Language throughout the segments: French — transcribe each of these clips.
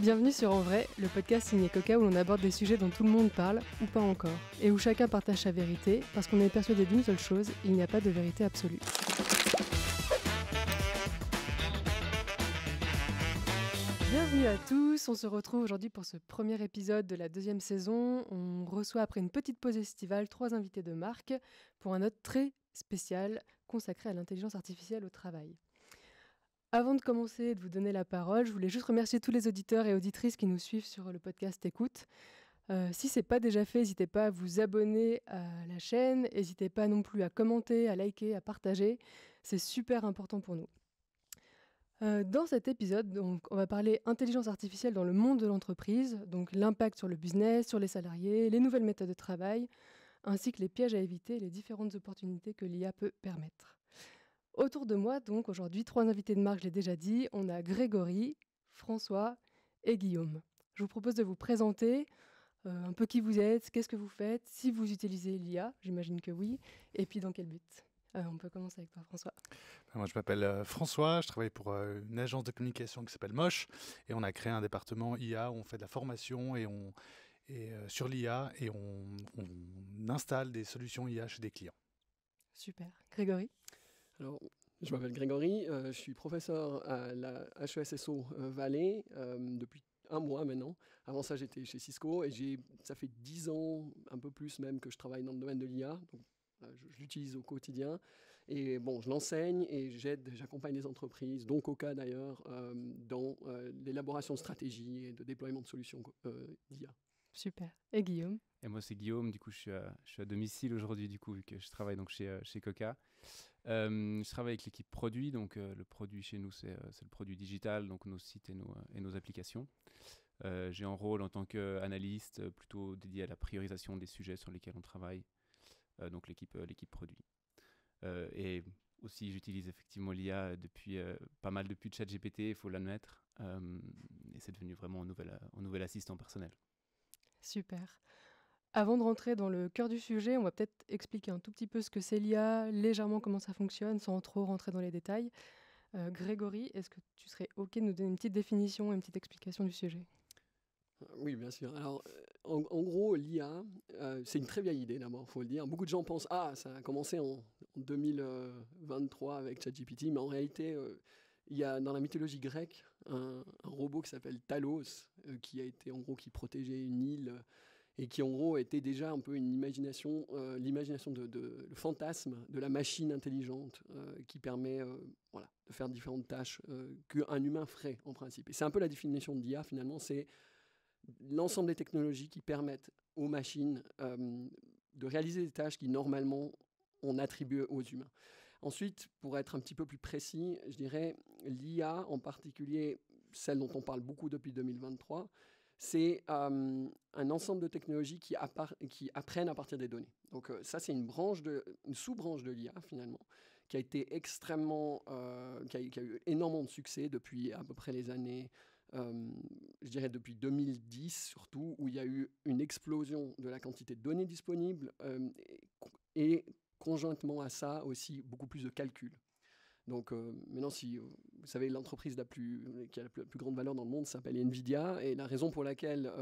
Bienvenue sur En Vrai, le podcast signé Coca où l'on aborde des sujets dont tout le monde parle, ou pas encore, et où chacun partage sa vérité, parce qu'on est persuadé d'une seule chose, il n'y a pas de vérité absolue. Bienvenue à tous, on se retrouve aujourd'hui pour ce premier épisode de la deuxième saison. On reçoit après une petite pause estivale 3 invités de marque pour un hôte très spécial consacré à l'intelligence artificielle au travail. Avant de commencer et de vous donner la parole, je voulais juste remercier tous les auditeurs et auditrices qui nous suivent sur le podcast Écoute. Si ce n'est pas déjà fait, n'hésitez pas à vous abonner à la chaîne, n'hésitez pas non plus à commenter, à liker, à partager. C'est super important pour nous. Dans cet épisode, donc, on va parler intelligence artificielle dans le monde de l'entreprise, donc l'impact sur le business, sur les salariés, les nouvelles méthodes de travail, ainsi que les pièges à éviter et les différentes opportunités que l'IA peut permettre. Autour de moi, donc, aujourd'hui, 3 invités de marque, je l'ai déjà dit. On a Grégory, François et Guillaume. Je vous propose de vous présenter un peu qui vous êtes, qu'est-ce que vous faites, si vous utilisez l'IA, j'imagine que oui, et puis dans quel but. On peut commencer avec toi, François. Moi, je m'appelle François, je travaille pour une agence de communication qui s'appelle Moche, et on a créé un département IA où on fait de la formation sur l'IA et on installe des solutions IA chez des clients. Super. Grégory? Alors, je m'appelle Grégory, je suis professeur à la HESSO Valais depuis 1 mois maintenant. Avant ça, j'étais chez Cisco et ça fait 10 ans, un peu plus même, que je travaille dans le domaine de l'IA. Donc, je l'utilise au quotidien. Et bon, je l'enseigne et j'accompagne les entreprises, dont Coca d'ailleurs, dans l'élaboration de stratégies et de déploiement de solutions d'IA. Super. Et Guillaume? Et moi, c'est Guillaume. Du coup, je suis à domicile aujourd'hui, du coup, vu que je travaille donc chez Coca. Je travaille avec l'équipe produit. Donc, le produit chez nous, c'est le produit digital, donc nos sites et nos applications. J'ai un rôle en tant qu'analyste plutôt dédié à la priorisation des sujets sur lesquels on travaille. Donc, l'équipe produit. Et aussi, j'utilise effectivement l'IA depuis pas mal depuis ChatGPT, il faut l'admettre. Et c'est devenu vraiment un nouvel assistant personnel. Super. Avant de rentrer dans le cœur du sujet, on va peut-être expliquer un tout petit peu ce que c'est l'IA, légèrement comment ça fonctionne, sans trop rentrer dans les détails. Grégory, est-ce que tu serais OK de nous donner une petite définition et une petite explication du sujet? Oui, bien sûr. Alors, en gros, l'IA, c'est une très vieille idée d'abord, il faut le dire. Beaucoup de gens pensent, ça a commencé en 2023 avec ChatGPT, mais en réalité, il y a dans la mythologie grecque un robot qui s'appelle Talos, qui protégeait une île et qui en gros était déjà un peu une imagination, le fantasme de la machine intelligente qui permet de faire différentes tâches qu'un humain ferait en principe. Et c'est un peu la définition de l'IA finalement, c'est l'ensemble des technologies qui permettent aux machines de réaliser des tâches qui normalement on attribue aux humains. Ensuite, pour être un petit peu plus précis, je dirais l'IA, en particulier celle dont on parle beaucoup depuis 2023, c'est un ensemble de technologies qui apprennent à partir des données. Donc ça, c'est une sous-branche de l'IA finalement, qui a été qui a eu énormément de succès depuis à peu près les années, je dirais depuis 2010 surtout, où il y a eu une explosion de la quantité de données disponibles et conjointement à ça aussi beaucoup plus de calculs. Donc maintenant, si vous savez, l'entreprise qui a la plus grande valeur dans le monde s'appelle Nvidia, et la raison pour laquelle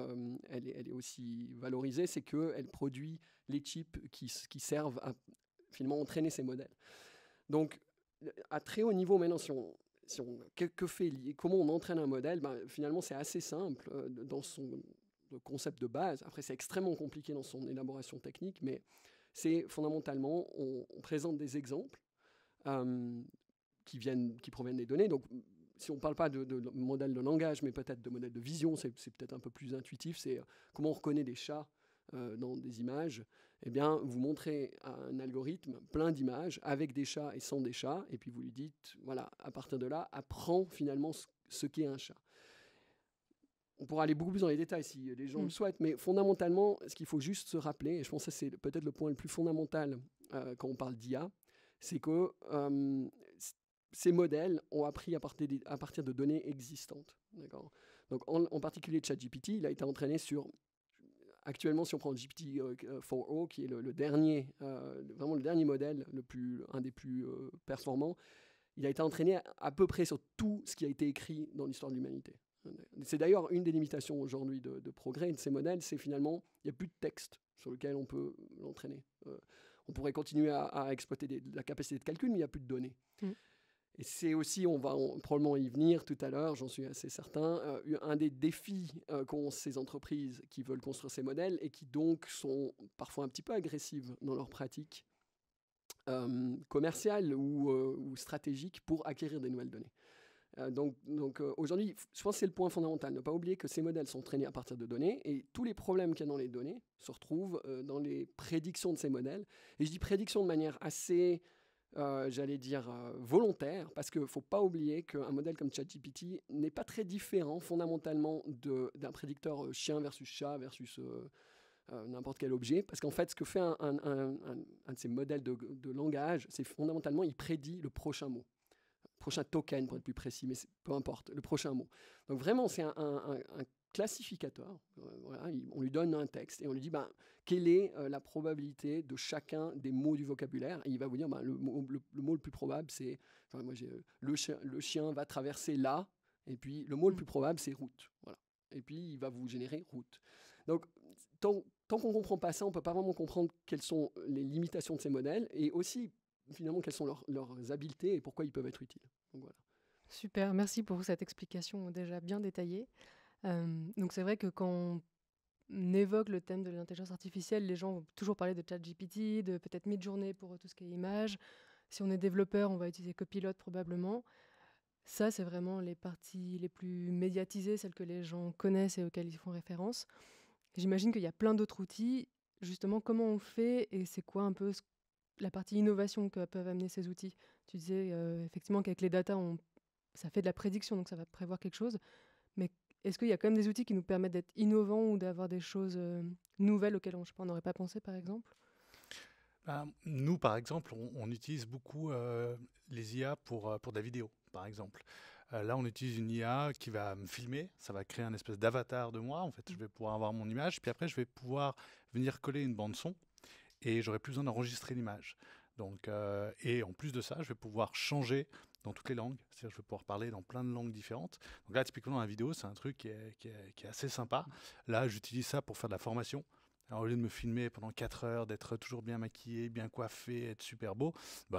elle est aussi valorisée, c'est qu'elle produit les chips qui servent à finalement entraîner ces modèles. Donc à très haut niveau maintenant, comment on entraîne un modèle, finalement c'est assez simple dans son concept de base. Après c'est extrêmement compliqué dans son élaboration technique, mais c'est fondamentalement, on présente des exemples qui proviennent des données. Donc, si on ne parle pas de modèle de langage, mais peut-être de modèle de vision, c'est peut-être un peu plus intuitif. C'est comment on reconnaît des chats dans des images. Eh bien, vous montrez un algorithme plein d'images avec des chats et sans des chats, et puis vous lui dites, voilà, à partir de là, apprends finalement ce qu'est un chat. On pourra aller beaucoup plus dans les détails si les gens le souhaitent, mais fondamentalement, ce qu'il faut juste se rappeler, et je pense que c'est peut-être le point le plus fondamental quand on parle d'IA, c'est que ces modèles ont appris à partir de données existantes. D'accord. Donc en particulier ChatGPT, il a été entraîné sur, actuellement si on prend GPT-4o, qui est le dernier, vraiment le dernier modèle, un des plus performants, il a été entraîné à peu près sur tout ce qui a été écrit dans l'histoire de l'humanité. C'est d'ailleurs une des limitations aujourd'hui de progrès de ces modèles, c'est finalement, il n'y a plus de texte sur lequel on peut l'entraîner. On pourrait continuer à exploiter la capacité de calcul, mais il n'y a plus de données. Et c'est aussi, on va probablement y venir tout à l'heure, j'en suis assez certain, un des défis qu'ont ces entreprises qui veulent construire ces modèles et qui donc sont parfois un petit peu agressives dans leur pratique commerciale ou stratégique pour acquérir des nouvelles données. Donc aujourd'hui, je pense que c'est le point fondamental. Ne pas oublier que ces modèles sont traînés à partir de données et tous les problèmes qu'il y a dans les données se retrouvent dans les prédictions de ces modèles. Et je dis prédiction de manière assez, j'allais dire, volontaire, parce qu'il ne faut pas oublier qu'un modèle comme ChatGPT n'est pas très différent fondamentalement d'un prédicteur chien versus chat versus n'importe quel objet. Parce qu'en fait, ce que fait un de ces modèles de langage, c'est fondamentalement, il prédit le prochain mot. Prochain token pour être plus précis, mais peu importe, le prochain mot. Donc vraiment, c'est un classificateur. Voilà, on lui donne un texte et on lui dit quelle est la probabilité de chacun des mots du vocabulaire. Et il va vous dire le mot le plus probable, c'est le chien va traverser là, et puis le mot le plus probable, c'est route. Voilà. Et puis il va vous générer route. Donc tant qu'on ne comprend pas ça, on ne peut pas vraiment comprendre quelles sont les limitations de ces modèles et aussi finalement quelles sont leurs habiletés et pourquoi ils peuvent être utiles. Donc, voilà. Super, merci pour cette explication déjà bien détaillée. Donc c'est vrai que quand on évoque le thème de l'intelligence artificielle, les gens vont toujours parler de ChatGPT, de peut-être Midjourney pour tout ce qui est images. Si on est développeur, on va utiliser Copilot probablement. Ça, c'est vraiment les parties les plus médiatisées, celles que les gens connaissent et auxquelles ils font référence. J'imagine qu'il y a plein d'autres outils. Justement, comment on fait et c'est quoi un peu la partie innovation que peuvent amener ces outils? Tu disais effectivement qu'avec les datas, ça fait de la prédiction, donc ça va prévoir quelque chose. Mais est-ce qu'il y a quand même des outils qui nous permettent d'être innovants ou d'avoir des choses nouvelles auxquelles on n'aurait pas pensé, par exemple? Nous, par exemple, on utilise beaucoup les IA pour de la vidéo, par exemple. Là, on utilise une IA qui va me filmer, ça va créer un espèce d'avatar de moi. En fait, je vais pouvoir avoir mon image, puis après, je vais pouvoir venir coller une bande son et j'aurai plus besoin d'enregistrer l'image. Donc, et en plus de ça, je vais pouvoir changer dans toutes les langues. C'est-à-dire que je vais pouvoir parler dans plein de langues différentes. Donc là, typiquement, dans la vidéo, c'est un truc qui est assez sympa. Là, j'utilise ça pour faire de la formation. Alors, au lieu de me filmer pendant 4 heures, d'être toujours bien maquillé, bien coiffé, être super beau,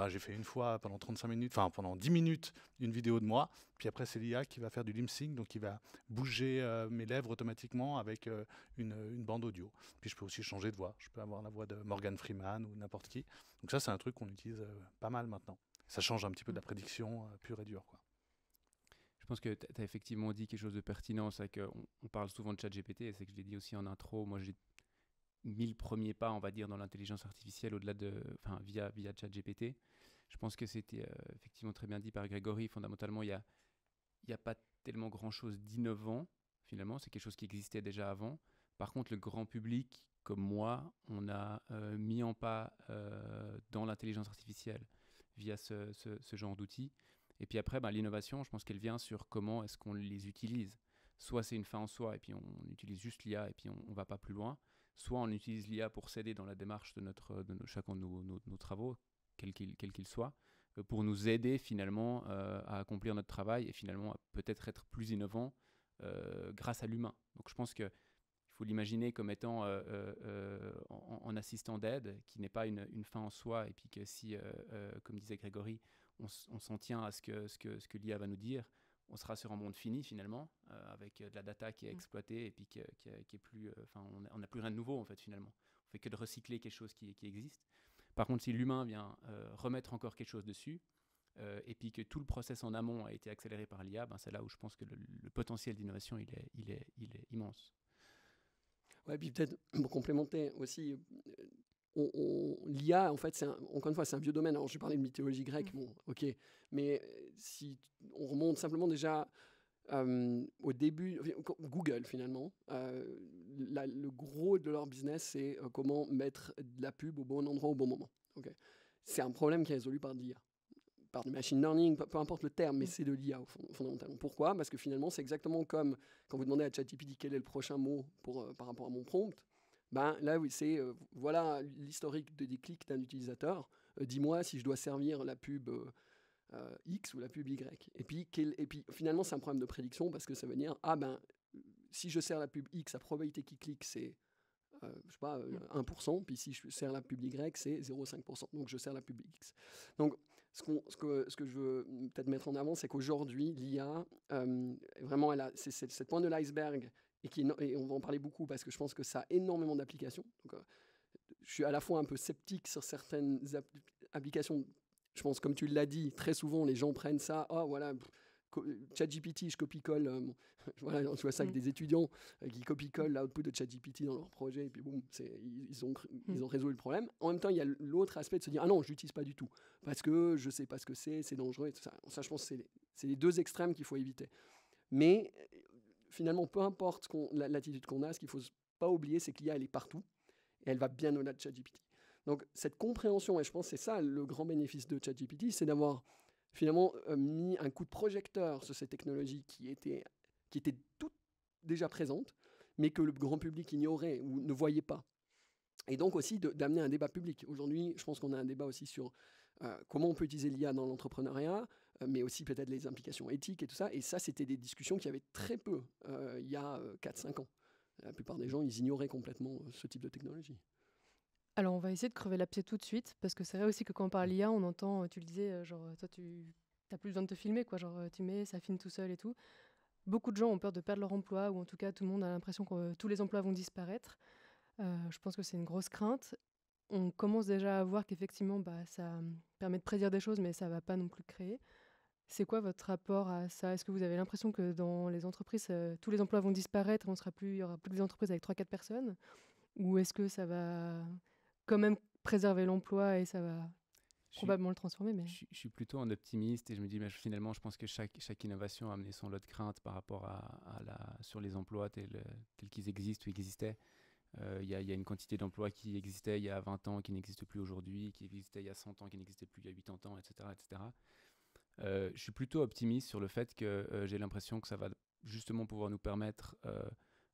j'ai fait une fois pendant 35 minutes, enfin pendant 10 minutes, une vidéo de moi. Puis après, c'est l'IA qui va faire du lip sync, donc il va bouger mes lèvres automatiquement avec une bande audio. Puis je peux aussi changer de voix. Je peux avoir la voix de Morgan Freeman ou n'importe qui. Donc ça, c'est un truc qu'on utilise pas mal maintenant. Ça change un petit peu de la prédiction pure et dure, quoi. Je pense que tu as effectivement dit quelque chose de pertinent. C'est qu'on parle souvent de ChatGPT, et c'est que je l'ai dit aussi en intro. Moi, j'ai mis le premier pas, on va dire, dans l'intelligence artificielle via ChatGPT. Je pense que c'était effectivement très bien dit par Grégory. Fondamentalement, il n'y a pas tellement grand-chose d'innovant, finalement. C'est quelque chose qui existait déjà avant. Par contre, le grand public, comme moi, on a mis en pas dans l'intelligence artificielle via ce genre d'outils. Et puis après, l'innovation, je pense qu'elle vient sur comment est-ce qu'on les utilise. Soit c'est une fin en soi, et puis on utilise juste l'IA, et puis on ne va pas plus loin. Soit on utilise l'IA pour s'aider dans la démarche de chacun de nos travaux, quels qu'ils soient, pour nous aider finalement à accomplir notre travail et finalement à peut-être être plus innovant grâce à l'humain. Donc je pense qu'il faut l'imaginer comme étant en assistant d'aide, qui n'est pas une fin en soi, et puis que si, comme disait Grégory, on s'en tient à ce que l'IA va nous dire, on sera sur un monde fini finalement, avec de la data qui est exploitée et puis qui est plus, on n'a plus rien de nouveau en fait finalement. On fait que de recycler quelque chose qui existe. Par contre, si l'humain vient remettre encore quelque chose dessus, et puis que tout le process en amont a été accéléré par l'IA, c'est là où je pense que le potentiel d'innovation il est immense. Ouais, puis peut-être pour complémenter aussi. L'IA, en fait, encore une fois, c'est un vieux domaine. Alors, je parlais de mythologie grecque, bon, ok. Mais si on remonte simplement déjà au début, Google, finalement, le gros de leur business, c'est comment mettre de la pub au bon endroit au bon moment. Okay. C'est un problème qui est résolu par de l'IA. Par du machine learning, peu importe le terme, mais c'est de l'IA fondamentalement. Pourquoi ? Parce que finalement, c'est exactement comme quand vous demandez à ChatGPT quel est le prochain mot par rapport à mon prompt. Là, oui, c'est voilà l'historique des clics d'un utilisateur. Dis-moi si je dois servir la pub X ou la pub Y. Et puis finalement, c'est un problème de prédiction parce que ça veut dire, si je sers la pub X, la probabilité qu'il clique, c'est 1%, puis si je sers la pub Y, c'est 0,5%. Donc je sers la pub X. Donc ce que je veux peut-être mettre en avant, c'est qu'aujourd'hui, l'IA, vraiment, c'est cette pointe de l'iceberg, et on va en parler beaucoup parce que je pense que ça a énormément d'applications. Donc, je suis à la fois un peu sceptique sur certaines applications. Je pense, comme tu l'as dit, très souvent, les gens prennent ça. Oh, voilà, ChatGPT, je copie-colle. Voilà, je vois ça avec des étudiants qui copie-collent l'output de ChatGPT dans leur projet, et puis boum, ils ont résolu le problème. En même temps, il y a l'autre aspect de se dire, ah non, je l'utilise pas du tout, parce que je sais pas ce que c'est dangereux, et tout ça. Ça, je pense que c'est les deux extrêmes qu'il faut éviter. Mais finalement, peu importe l'attitude qu'on a, ce qu'il faut pas oublier, c'est que l'IA, elle est partout, et elle va bien au-delà de ChatGPT. Donc, cette compréhension, et je pense que c'est ça le grand bénéfice de ChatGPT, c'est d'avoir finalement mis un coup de projecteur sur ces technologies qui étaient toutes déjà présentes, mais que le grand public ignorait ou ne voyait pas. Et donc aussi d'amener un débat public. Aujourd'hui, je pense qu'on a un débat aussi sur comment on peut utiliser l'IA dans l'entrepreneuriat, mais aussi peut-être les implications éthiques et tout ça. Et ça, c'était des discussions qui avaient très peu il y a 4-5 ans. La plupart des gens, ils ignoraient complètement ce type de technologie. Alors, on va essayer de crever l'abcès tout de suite, parce que c'est vrai aussi que quand on parle IA, on entend, tu le disais, genre, toi, tu n'as plus besoin de te filmer, quoi. Genre, tu mets, ça filme tout seul et tout. Beaucoup de gens ont peur de perdre leur emploi, ou en tout cas, tout le monde a l'impression que tous les emplois vont disparaître. Je pense que c'est une grosse crainte. On commence déjà à voir qu'effectivement, ça permet de prédire des choses, mais ça ne va pas non plus créer. C'est quoi votre rapport à ça? Est-ce que vous avez l'impression que dans les entreprises, tous les emplois vont disparaître, il y aura plus des entreprises avec 3-4 personnes? Ou est-ce que ça va quand même préserver l'emploi et ça va probablement le transformer? Mais... Je suis plutôt un optimiste et je me dis, finalement, je pense que chaque innovation a amené son lot de crainte par rapport sur les emplois tels qu'ils existent ou existaient. Il y a une quantité d'emplois qui existaient il y a 20 ans, qui n'existent plus aujourd'hui, qui existaient il y a 100 ans, qui n'existaient plus il y a 80 ans, etc. etc. Je suis plutôt optimiste sur le fait que j'ai l'impression que ça va justement pouvoir nous permettre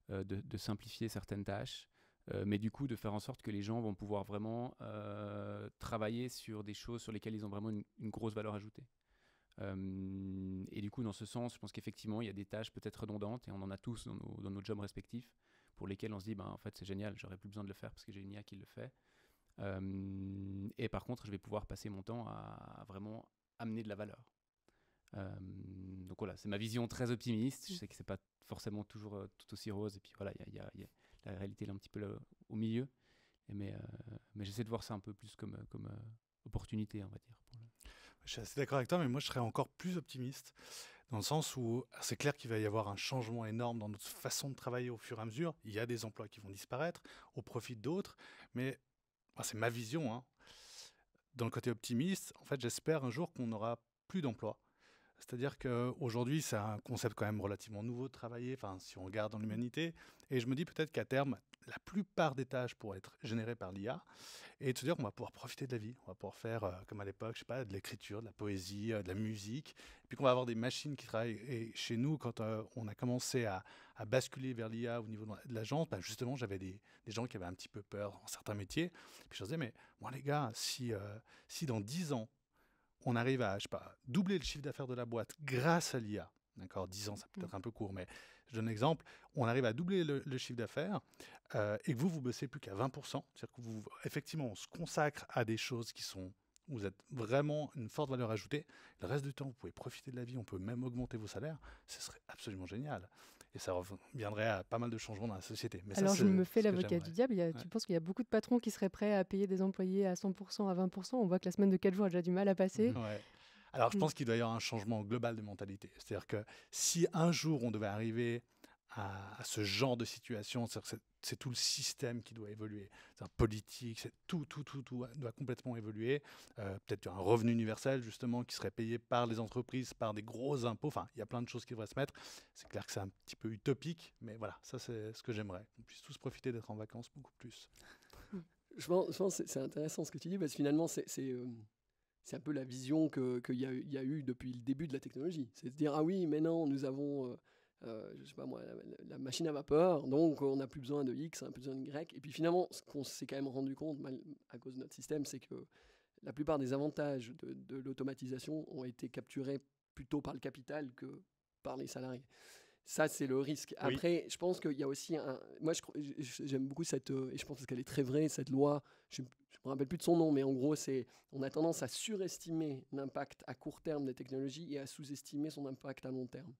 de simplifier certaines tâches, mais du coup de faire en sorte que les gens vont pouvoir vraiment travailler sur des choses sur lesquelles ils ont vraiment une grosse valeur ajoutée. Et du coup, dans ce sens, je pense qu'effectivement, il y a des tâches peut-être redondantes, et on en a tous dans nos jobs respectifs, pour lesquels on se dit, en fait, c'est génial, j'aurais plus besoin de le faire parce que j'ai une IA qui le fait. Et par contre, je vais pouvoir passer mon temps à vraiment amener de la valeur. Donc voilà, c'est ma vision très optimiste. Je sais que c'est pas forcément toujours tout aussi rose, et puis voilà, il y a la réalité là un petit peu là, au milieu. Mais j'essaie de voir ça un peu plus comme opportunité, on va dire. Je suis assez d'accord avec toi, mais moi je serais encore plus optimiste, dans le sens où c'est clair qu'il va y avoir un changement énorme dans notre façon de travailler au fur et à mesure. Il y a des emplois qui vont disparaître au profit d'autres, mais c'est ma vision, hein. Dans le côté optimiste, en fait, j'espère un jour qu'on n'aura plus d'emplois. C'est-à-dire qu'aujourd'hui, c'est un concept quand même relativement nouveau de travailler, si on regarde dans l'humanité. Et je me dis peut-être qu'à terme, la plupart des tâches pourraient être générées par l'IA. Et de se dire qu'on va pouvoir profiter de la vie. On va pouvoir faire, comme à l'époque, je sais pas, de l'écriture, de la poésie, de la musique. Et puis qu'on va avoir des machines qui travaillent. Et chez nous, quand on a commencé à basculer vers l'IA au niveau de l'agence, justement, j'avais des gens qui avaient un petit peu peur dans certains métiers. Et puis je me disais, mais moi les gars, si dans 10 ans, on arrive à, doubler le chiffre d'affaires de la boîte grâce à l'IA. D'accord, 10 ans, ça peut être un peu court, mais je donne un exemple. On arrive à doubler le chiffre d'affaires et que vous bossez plus qu'à 20%. C'est-à-dire que effectivement, on se consacre à des choses où vous êtes vraiment une forte valeur ajoutée. Le reste du temps, vous pouvez profiter de la vie, on peut même augmenter vos salaires. Ce serait absolument génial. Et ça reviendrait à pas mal de changements dans la société. Mais alors, je me fais l'avocat du diable. Tu penses qu'il y a beaucoup de patrons qui seraient prêts à payer des employés à 100%, à 20%? On voit que la semaine de 4 jours a déjà du mal à passer. Ouais. Alors, je pense qu'il doit y avoir un changement global de mentalité. C'est-à-dire que si un jour on devait arriver à ce genre de situation, c'est tout le système qui doit évoluer. C'est politique, tout doit complètement évoluer. Peut-être un revenu universel, justement, qui serait payé par les entreprises, par des gros impôts. Enfin, il y a plein de choses qui devraient se mettre. C'est clair que c'est un petit peu utopique, mais voilà, ça c'est ce que j'aimerais. Qu'on puisse tous profiter d'être en vacances beaucoup plus. Je pense que c'est intéressant ce que tu dis, parce que finalement, c'est un peu la vision qu'il y a eu depuis le début de la technologie. C'est de dire, ah oui, maintenant, nous avons... je sais pas moi, la machine à vapeur, donc on n'a plus besoin de X, on n'a plus besoin de Y. Et puis finalement, ce qu'on s'est quand même rendu compte, à cause de notre système, c'est que la plupart des avantages de l'automatisation ont été capturés plutôt par le capital que par les salariés. Ça, c'est le risque. Oui. Après, je pense qu'il y a aussi moi, j'aime beaucoup cette... et je pense qu'elle est très vraie, cette loi. Je ne me rappelle plus de son nom, mais en gros, on a tendance à surestimer l'impact à court terme des technologies et à sous-estimer son impact à long terme.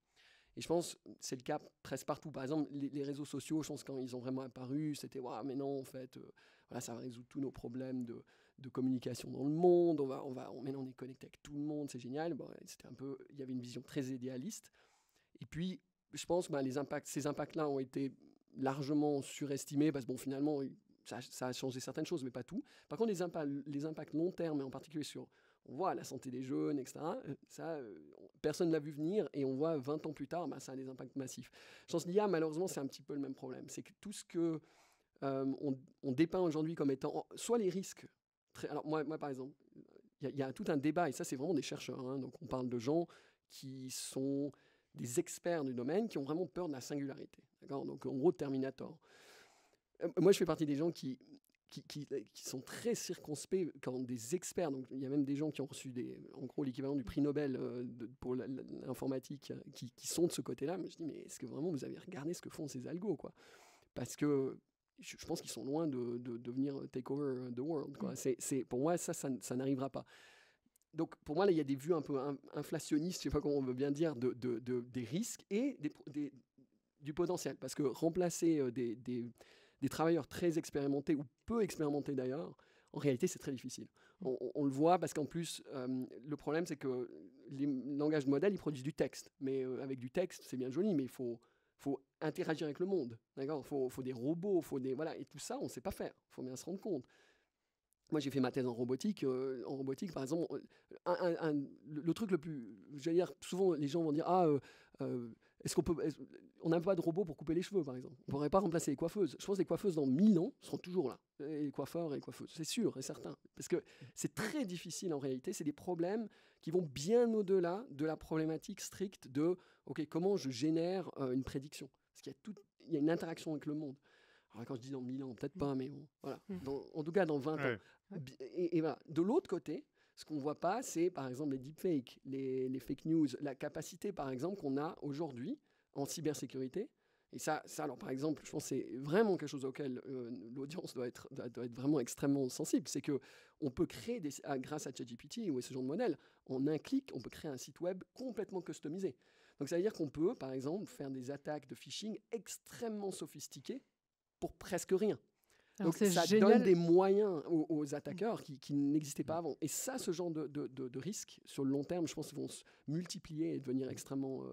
Et je pense que c'est le cas presque partout. Par exemple, les réseaux sociaux, je pense quand ils ont vraiment apparu, c'était « mais non, en fait, voilà, ça va résoudre tous nos problèmes de communication dans le monde. Maintenant, on est connecté avec tout le monde, c'est génial. » Bon, il y avait une vision très idéaliste. Et puis, je pense que ces impacts-là ont été largement surestimés parce que finalement, ça a changé certaines choses, mais pas tout. Par contre, les impacts long terme, et en particulier on voit la santé des jeunes, etc., personne ne l'a vu venir, et on voit 20 ans plus tard, ça a des impacts massifs. Je pense que l'IA, malheureusement, c'est un petit peu le même problème. C'est que tout ce que on dépeint aujourd'hui comme étant soit les risques. Alors moi, par exemple, il y a tout un débat, et ça, c'est vraiment des chercheurs. Donc, on parle de gens qui sont des experts du domaine, qui ont vraiment peur de la singularité. D'accord ? Donc, en gros, Terminator. Moi, je fais partie des gens qui sont très circonspects quand des experts, donc il y a même des gens qui ont reçu en gros l'équivalent du prix Nobel pour l'informatique, qui sont de ce côté-là. Mais je dis, mais est-ce que vraiment vous avez regardé ce que font ces algos, quoi ? Parce que je pense qu'ils sont loin de venir take over the world, quoi. Pour moi, ça n'arrivera pas. Donc, pour moi, là, il y a des vues un peu inflationnistes, je ne sais pas comment on veut bien dire, des risques et du potentiel. Parce que remplacer des travailleurs très expérimentés, ou peu expérimentés d'ailleurs, en réalité, c'est très difficile. On le voit parce qu'en plus, le problème, c'est que les langages de modèles, ils produisent du texte. Mais avec du texte, c'est bien joli, mais il faut interagir avec le monde. D'accord ? Faut des robots, voilà. Et tout ça, on ne sait pas faire. Il faut bien se rendre compte. Moi, j'ai fait ma thèse en robotique. En robotique, par exemple, le truc le plus... J'allais dire, souvent, les gens vont dire « est-ce qu'on peut... on n'a pas de robot pour couper les cheveux, par exemple. On ne pourrait pas remplacer les coiffeuses. Je pense que les coiffeuses, dans 1000 ans, seront toujours là. Et les coiffeurs et les coiffeuses, c'est sûr et certain. Parce que c'est très difficile, en réalité. C'est des problèmes qui vont bien au-delà de la problématique stricte de « OK, comment je génère une prédiction ?» Parce qu'il y a une interaction avec le monde. Alors, quand je dis dans 1000 ans, peut-être pas, mais bon, voilà. En tout cas, dans 20 ans. Et voilà. De l'autre côté, ce qu'on ne voit pas, c'est par exemple les deepfakes, les fake news, la capacité par exemple qu'on a aujourd'hui en cybersécurité. Et ça, alors par exemple, je pense que c'est vraiment quelque chose auquel l'audience doit être vraiment extrêmement sensible. C'est qu'on peut créer, grâce à ChatGPT ou ce genre de modèle, en un clic, on peut créer un site web complètement customisé. Donc ça veut dire qu'on peut, par exemple, faire des attaques de phishing extrêmement sophistiquées pour presque rien. Donc ça donne des moyens aux attaqueurs qui n'existaient pas avant. Et ça, ce genre de risques, sur le long terme, je pense qu'ils vont se multiplier et devenir extrêmement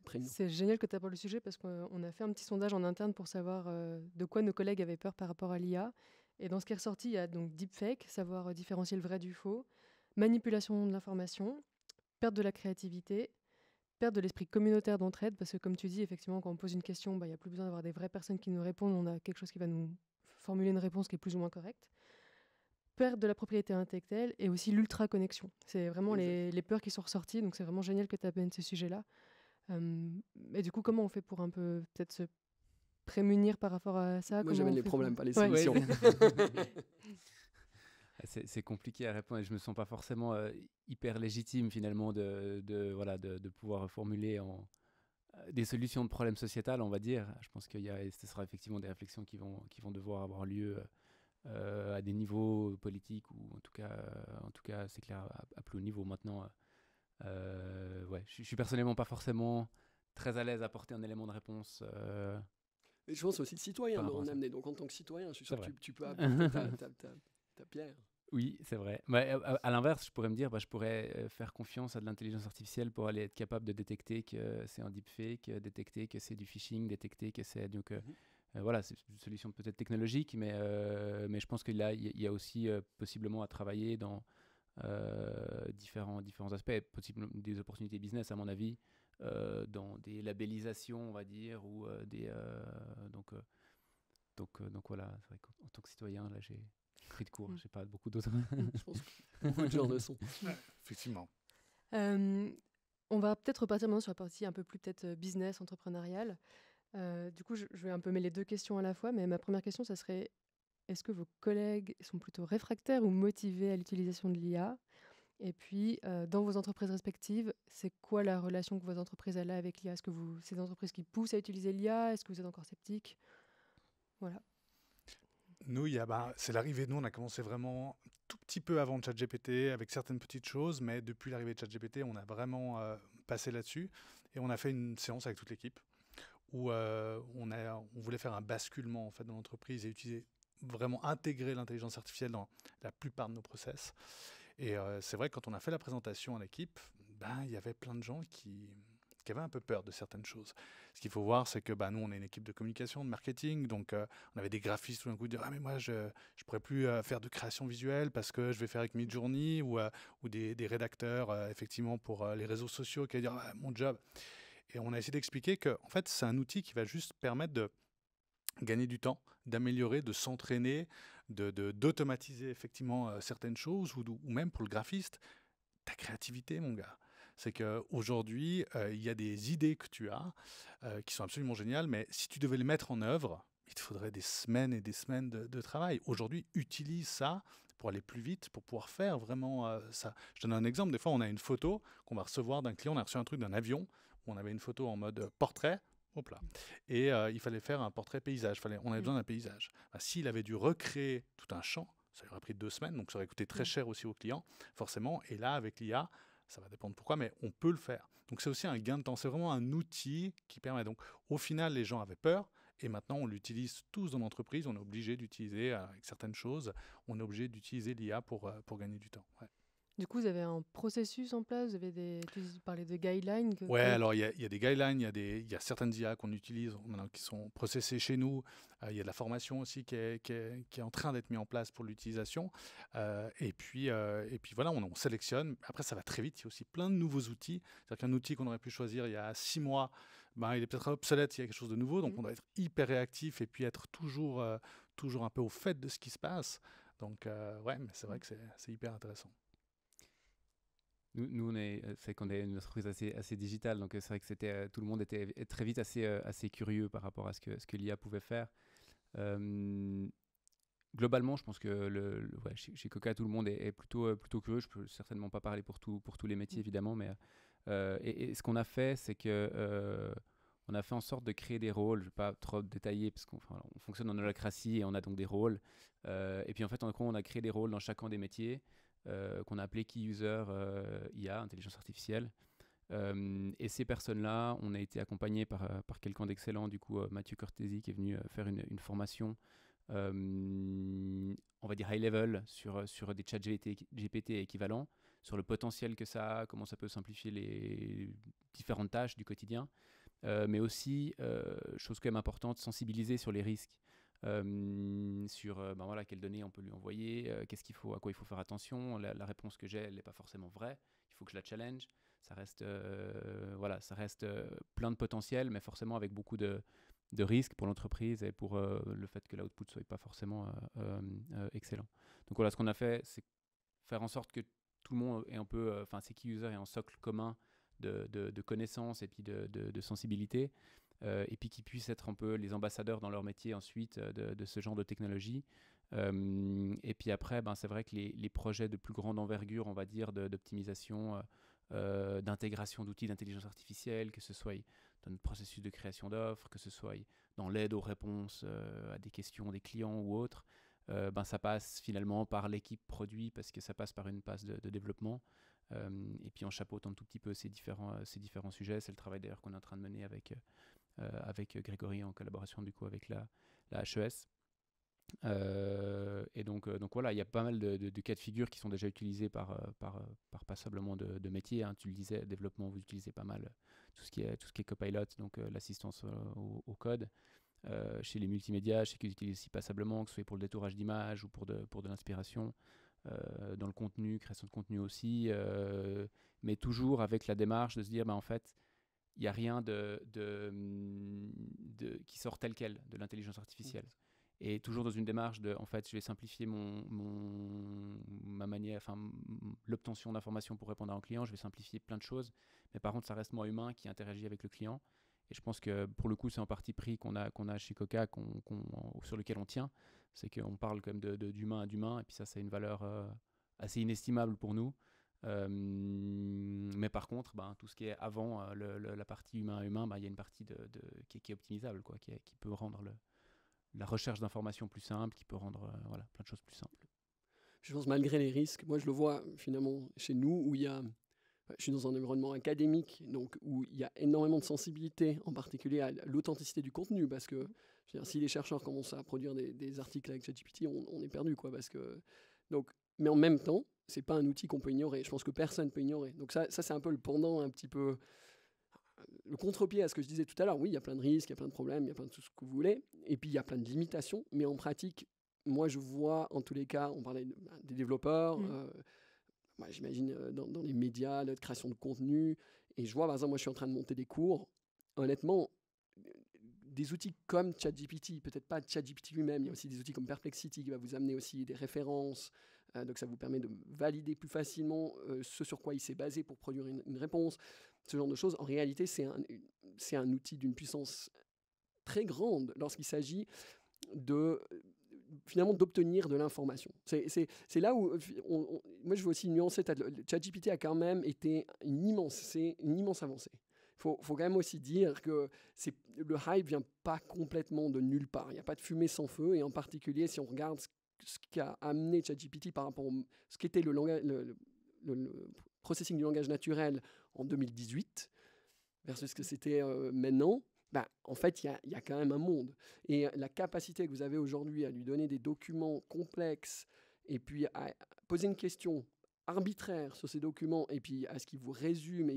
prégnants. C'est génial que tu abordes le sujet parce qu'on a fait un petit sondage en interne pour savoir de quoi nos collègues avaient peur par rapport à l'IA. Et dans ce qui est ressorti, il y a donc deepfake, savoir différencier le vrai du faux, manipulation de l'information, perte de la créativité, perte de l'esprit communautaire d'entraide, parce que comme tu dis, effectivement, quand on pose une question, il n'y a plus besoin d'avoir des vraies personnes qui nous répondent, on a quelque chose qui va nous formuler une réponse qui est plus ou moins correcte. Perte de la propriété intellectuelle et aussi l'ultra-connexion. C'est vraiment les peurs qui sont ressorties, donc c'est vraiment génial que tu amènes ces sujets-là. Et du coup, comment on fait pour un peu peut-être se prémunir par rapport à ça ? Moi, j'amène les problèmes, pas les solutions. C'est compliqué à répondre et je me sens pas forcément hyper légitime finalement de pouvoir formuler des solutions de problèmes sociétals, on va dire. Je pense ce sera effectivement des réflexions qui vont devoir avoir lieu à des niveaux politiques ou en tout cas c'est clair à plus haut niveau maintenant. Je suis personnellement pas forcément très à l'aise à apporter un élément de réponse. Et je pense aussi de citoyen en amener. Donc en tant que citoyen, je suis sûr que tu peux apporter ta pierre. Oui, c'est vrai. À l'inverse, je pourrais me dire, je pourrais faire confiance à de l'intelligence artificielle pour aller être capable de détecter que c'est un deepfake, détecter que c'est du phishing, détecter que c'est... Donc voilà, c'est une solution peut-être technologique, mais je pense qu'il y a aussi possiblement à travailler dans différents aspects, possiblement des opportunités business à mon avis, dans des labellisations, on va dire, ou donc voilà, c'est vrai qu'en tant que citoyen, là j'ai pris de cours, je sais pas beaucoup d'autres. Je pense que beaucoup de gens le sont. Effectivement. On va peut-être repartir maintenant sur la partie un peu plus peut-être business, entrepreneuriale. Du coup, je vais un peu mêler deux questions à la fois, mais ma première question, ça serait est-ce que vos collègues sont plutôt réfractaires ou motivés à l'utilisation de l'IA? Et puis, dans vos entreprises respectives, c'est quoi la relation que vos entreprises ont avec l'IA? Est-ce que c'est des entreprises qui poussent à utiliser l'IA? Est-ce que vous êtes encore sceptique? Voilà. Nous, c'est l'arrivée. Nous, on a commencé vraiment tout petit peu avant ChatGPT avec certaines petites choses, mais depuis l'arrivée de ChatGPT, on a vraiment passé là-dessus et on a fait une séance avec toute l'équipe où on voulait faire un basculement en fait dans l'entreprise et utiliser vraiment intégrer l'intelligence artificielle dans la plupart de nos process. Et c'est vrai que quand on a fait la présentation à l'équipe, il y avait plein de gens qui avaient un peu peur de certaines choses. Ce qu'il faut voir, c'est que nous, on est une équipe de communication, de marketing, donc on avait des graphistes tout d'un coup dire « Ah mais moi, je ne pourrais plus faire de création visuelle parce que je vais faire avec Midjourney » ou des rédacteurs, effectivement, pour les réseaux sociaux qui allaient dire « Mon job ». Et on a essayé d'expliquer que en fait, c'est un outil qui va juste permettre de gagner du temps, d'améliorer, de s'entraîner, d'automatiser effectivement certaines choses, ou même pour le graphiste, ta créativité, mon gars. C'est qu'aujourd'hui, il y a des idées que tu as qui sont absolument géniales, mais si tu devais les mettre en œuvre, il te faudrait des semaines et des semaines de travail. Aujourd'hui, utilise ça pour aller plus vite, pour pouvoir faire vraiment ça. Je donne un exemple. Des fois, on a une photo qu'on va recevoir d'un client. On a reçu un truc d'un avion où on avait une photo en mode portrait. Hop là. Et il fallait faire un portrait paysage. On avait besoin d'un paysage. S'il avait dû recréer tout un champ, ça lui aurait pris 2 semaines, donc ça aurait coûté très cher aussi au client, forcément. Et là, avec l'IA, ça va dépendre pourquoi, mais on peut le faire. Donc c'est aussi un gain de temps. C'est vraiment un outil qui permet. Donc au final, les gens avaient peur. Et maintenant, on l'utilise tous dans l'entreprise. On est obligé d'utiliser, avec certaines choses, on est obligé d'utiliser l'IA pour gagner du temps. Ouais. Du coup, vous avez un processus en place, vous avez tu parlais de guidelines. Alors il y a des guidelines, il y a certaines IA qu'on utilise maintenant qui sont processées chez nous. Il y a de la formation aussi qui est en train d'être mise en place pour l'utilisation. Et puis voilà, on sélectionne. Après, ça va très vite. Il y a aussi plein de nouveaux outils. C'est-à-dire qu'un outil qu'on aurait pu choisir il y a 6 mois, il est peut-être obsolète s'il y a quelque chose de nouveau. Donc on doit être hyper réactif et puis être toujours un peu au fait de ce qui se passe. Donc mais c'est vrai que c'est hyper intéressant. Nous c'est qu'on est une entreprise assez digitale, donc c'est vrai que tout le monde était très vite assez curieux par rapport à ce que l'IA pouvait faire. Globalement, je pense que chez Coca, tout le monde est plutôt curieux. Je peux certainement pas parler pour tous les métiers, évidemment, mais et ce qu'on a fait, c'est que on a fait en sorte de créer des rôles. Je ne vais pas trop détailler parce qu'on fonctionne en holacratie et on a donc des rôles. Et puis en fait, on a créé des rôles dans chacun des métiers. Qu'on a appelé Key User IA, intelligence artificielle. Et ces personnes-là, on a été accompagnés par quelqu'un d'excellent, du coup Mathieu Cortési, qui est venu faire une formation, on va dire high level, sur des chats GPT équivalents, sur le potentiel que ça a, comment ça peut simplifier les différentes tâches du quotidien, mais aussi, chose quand même importante, sensibiliser sur les risques. Sur quelles données on peut lui envoyer, à quoi il faut faire attention. La réponse que j'ai, elle n'est pas forcément vraie. Il faut que je la challenge. Ça reste, plein de potentiel, mais forcément avec beaucoup de risques pour l'entreprise et pour le fait que l'output ne soit pas forcément excellent. Donc voilà, ce qu'on a fait, c'est faire en sorte que tout le monde ait un peu, ces key users aient un socle commun de connaissances et puis de sensibilité. Et puis qu'ils puissent être un peu les ambassadeurs dans leur métier ensuite de ce genre de technologie. Et puis après, c'est vrai que les projets de plus grande envergure, on va dire, d'optimisation, d'intégration d'outils d'intelligence artificielle, que ce soit dans notre processus de création d'offres, que ce soit dans l'aide aux réponses à des questions des clients ou autres, ça passe finalement par l'équipe produit parce que ça passe par une phase de développement. Et puis on chapeaute un tout petit peu ces différents sujets. C'est le travail d'ailleurs qu'on est en train de mener avec Grégory en collaboration du coup avec la HES. Et donc voilà, il y a pas mal de cas de figure qui sont déjà utilisés par passablement de métiers. Hein. Tu le disais, développement, vous utilisez pas mal tout ce qui est Copilot, donc l'assistance au code. Chez les multimédias, je sais qu'ils utilisent aussi passablement, que ce soit pour le détourage d'images ou pour de l'inspiration. Dans le contenu, création de contenu aussi, mais toujours avec la démarche de se dire, en fait, il n'y a rien qui sort tel quel de l'intelligence artificielle. Et toujours dans une démarche de, en fait, je vais simplifier ma manière, l'obtention d'informations pour répondre à un client, je vais simplifier plein de choses, mais par contre, ça reste moi humain qui interagit avec le client. Et je pense que pour le coup, c'est un parti pris qu'on a chez Coca, sur lequel on tient. C'est qu'on parle quand même d'humain à d'humain, et puis ça c'est une valeur assez inestimable pour nous. Mais par contre, tout ce qui est avant la partie humain à humain, il y a une partie qui est optimisable, quoi, qui peut rendre la recherche d'informations plus simple, qui peut rendre plein de choses plus simples. Je pense malgré les risques, moi je le vois finalement chez nous où je suis dans un environnement académique, donc où il y a énormément de sensibilité, en particulier à l'authenticité du contenu, parce que je veux dire, si les chercheurs commencent à produire des articles avec ChatGPT, on est perdu, quoi, mais en même temps, c'est pas un outil qu'on peut ignorer. Je pense que personne peut ignorer. Donc ça c'est un peu le pendant, un petit peu le contre-pied à ce que je disais tout à l'heure. Oui, il y a plein de risques, il y a plein de problèmes, il y a plein de tout ce que vous voulez, et puis il y a plein de limitations, mais en pratique, moi je vois en tous les cas, on parlait des développeurs. Moi, j'imagine dans les médias, la création de contenu, et je vois, par exemple, moi je suis en train de monter des cours, honnêtement, des outils comme ChatGPT, peut-être pas ChatGPT lui-même, il y a aussi des outils comme Perplexity qui va vous amener aussi des références, donc ça vous permet de valider plus facilement ce sur quoi il s'est basé pour produire une réponse, ce genre de choses. En réalité, c'est un outil d'une puissance très grande lorsqu'il s'agit finalement d'obtenir de l'information. C'est là où moi je veux aussi nuancer. ChatGPT a quand même été une immense avancée. Faut quand même aussi dire que le hype vient pas complètement de nulle part. Il n'y a pas de fumée sans feu, et en particulier si on regarde ce qui a amené ChatGPT par rapport à ce qu'était le processing du langage naturel en 2018 versus ce que c'était maintenant. En fait, il y a quand même un monde. Et la capacité que vous avez aujourd'hui à lui donner des documents complexes et puis à poser une question arbitraire sur ces documents et puis à ce qu'il vous résume,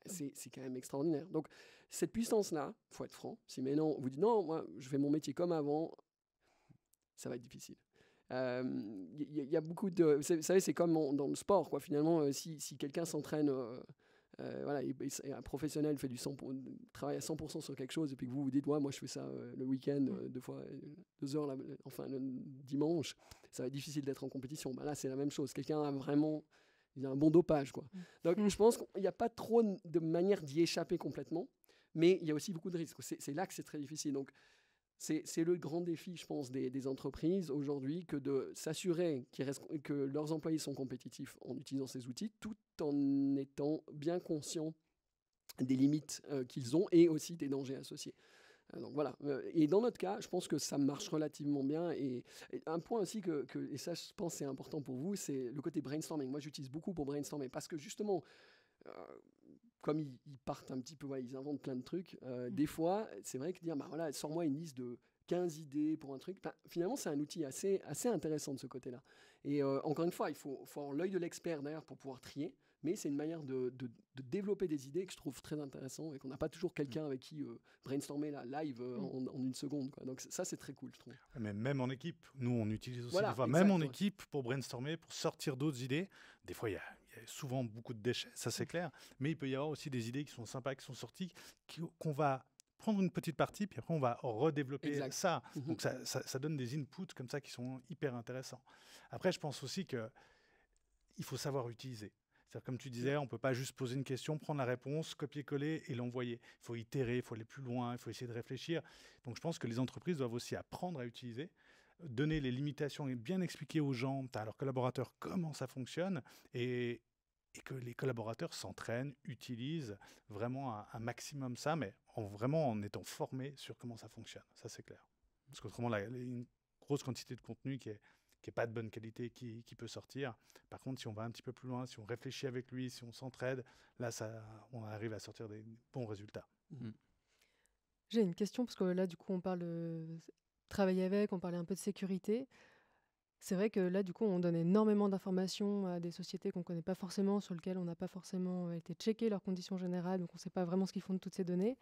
c'est quand même extraordinaire. Donc, cette puissance-là, il faut être franc, si maintenant vous dites non, moi, je fais mon métier comme avant, ça va être difficile. Y a beaucoup de... Vous savez, c'est comme dans le sport, quoi. Finalement, si quelqu'un s'entraîne... un professionnel fait travaille à 100% sur quelque chose, et puis que vous dites ouais, moi je fais ça le week-end 2 heures le dimanche, ça va être difficile d'être en compétition. Là c'est la même chose, quelqu'un a vraiment un bon dopage, quoi. Donc je pense qu'il n'y a pas trop de manière d'y échapper complètement, mais il y a aussi beaucoup de risques. C'est là que c'est très difficile. Donc c'est le grand défi, je pense, des entreprises aujourd'hui, que de s'assurer que leurs employés sont compétitifs en utilisant ces outils, tout en étant bien conscients des limites qu'ils ont et aussi des dangers associés. Donc voilà. Et dans notre cas, je pense que ça marche relativement bien. Et un point aussi et ça, je pense, c'est important pour vous, c'est le côté brainstorming. Moi, j'utilise beaucoup pour brainstormer parce que justement, comme ils partent un petit peu, ils inventent plein de trucs, des fois, c'est vrai que dire, sors-moi une liste de 15 idées pour un truc, finalement, c'est un outil assez intéressant de ce côté-là. Et encore une fois, il faut avoir l'œil de l'expert derrière pour pouvoir trier, mais c'est une manière de développer des idées que je trouve très intéressant et qu'on n'a pas toujours quelqu'un avec qui brainstormer live en une seconde, quoi. Donc ça, c'est très cool, je trouve. Mais même en équipe, nous, on utilise aussi des fois, même en équipe, pour brainstormer, pour sortir d'autres idées. Des fois, il y a souvent beaucoup de déchets, ça c'est clair, mais il peut y avoir aussi des idées qui sont sympas, qui sont sorties, qu'on va prendre une petite partie, puis après on va redévelopper ça. Donc ça donne des inputs comme ça qui sont hyper intéressants. Après, je pense aussi qu'il faut savoir utiliser. C'est-à-dire, comme tu disais, on ne peut pas juste poser une question, prendre la réponse, copier-coller et l'envoyer. Il faut itérer, il faut aller plus loin, il faut essayer de réfléchir. Donc je pense que les entreprises doivent aussi apprendre à utiliser, donner les limitations et bien expliquer aux gens, à leurs collaborateurs, comment ça fonctionne, et que les collaborateurs s'entraînent, utilisent vraiment un maximum ça, mais vraiment en étant formés sur comment ça fonctionne. Ça, c'est clair. Parce qu'autrement, il y a une grosse quantité de contenu qui est pas de bonne qualité, qui peut sortir. Par contre, si on va un petit peu plus loin, si on réfléchit avec lui, si on s'entraide, là, on arrive à sortir des bons résultats. J'ai une question, parce que là, du coup, on parle de travailler avec, on parlait un peu de sécurité. C'est vrai que là, du coup, on donne énormément d'informations à des sociétés qu'on ne connaît pas forcément, sur lesquelles on n'a pas forcément été checker leurs conditions générales, donc on ne sait pas vraiment ce qu'ils font de toutes ces données.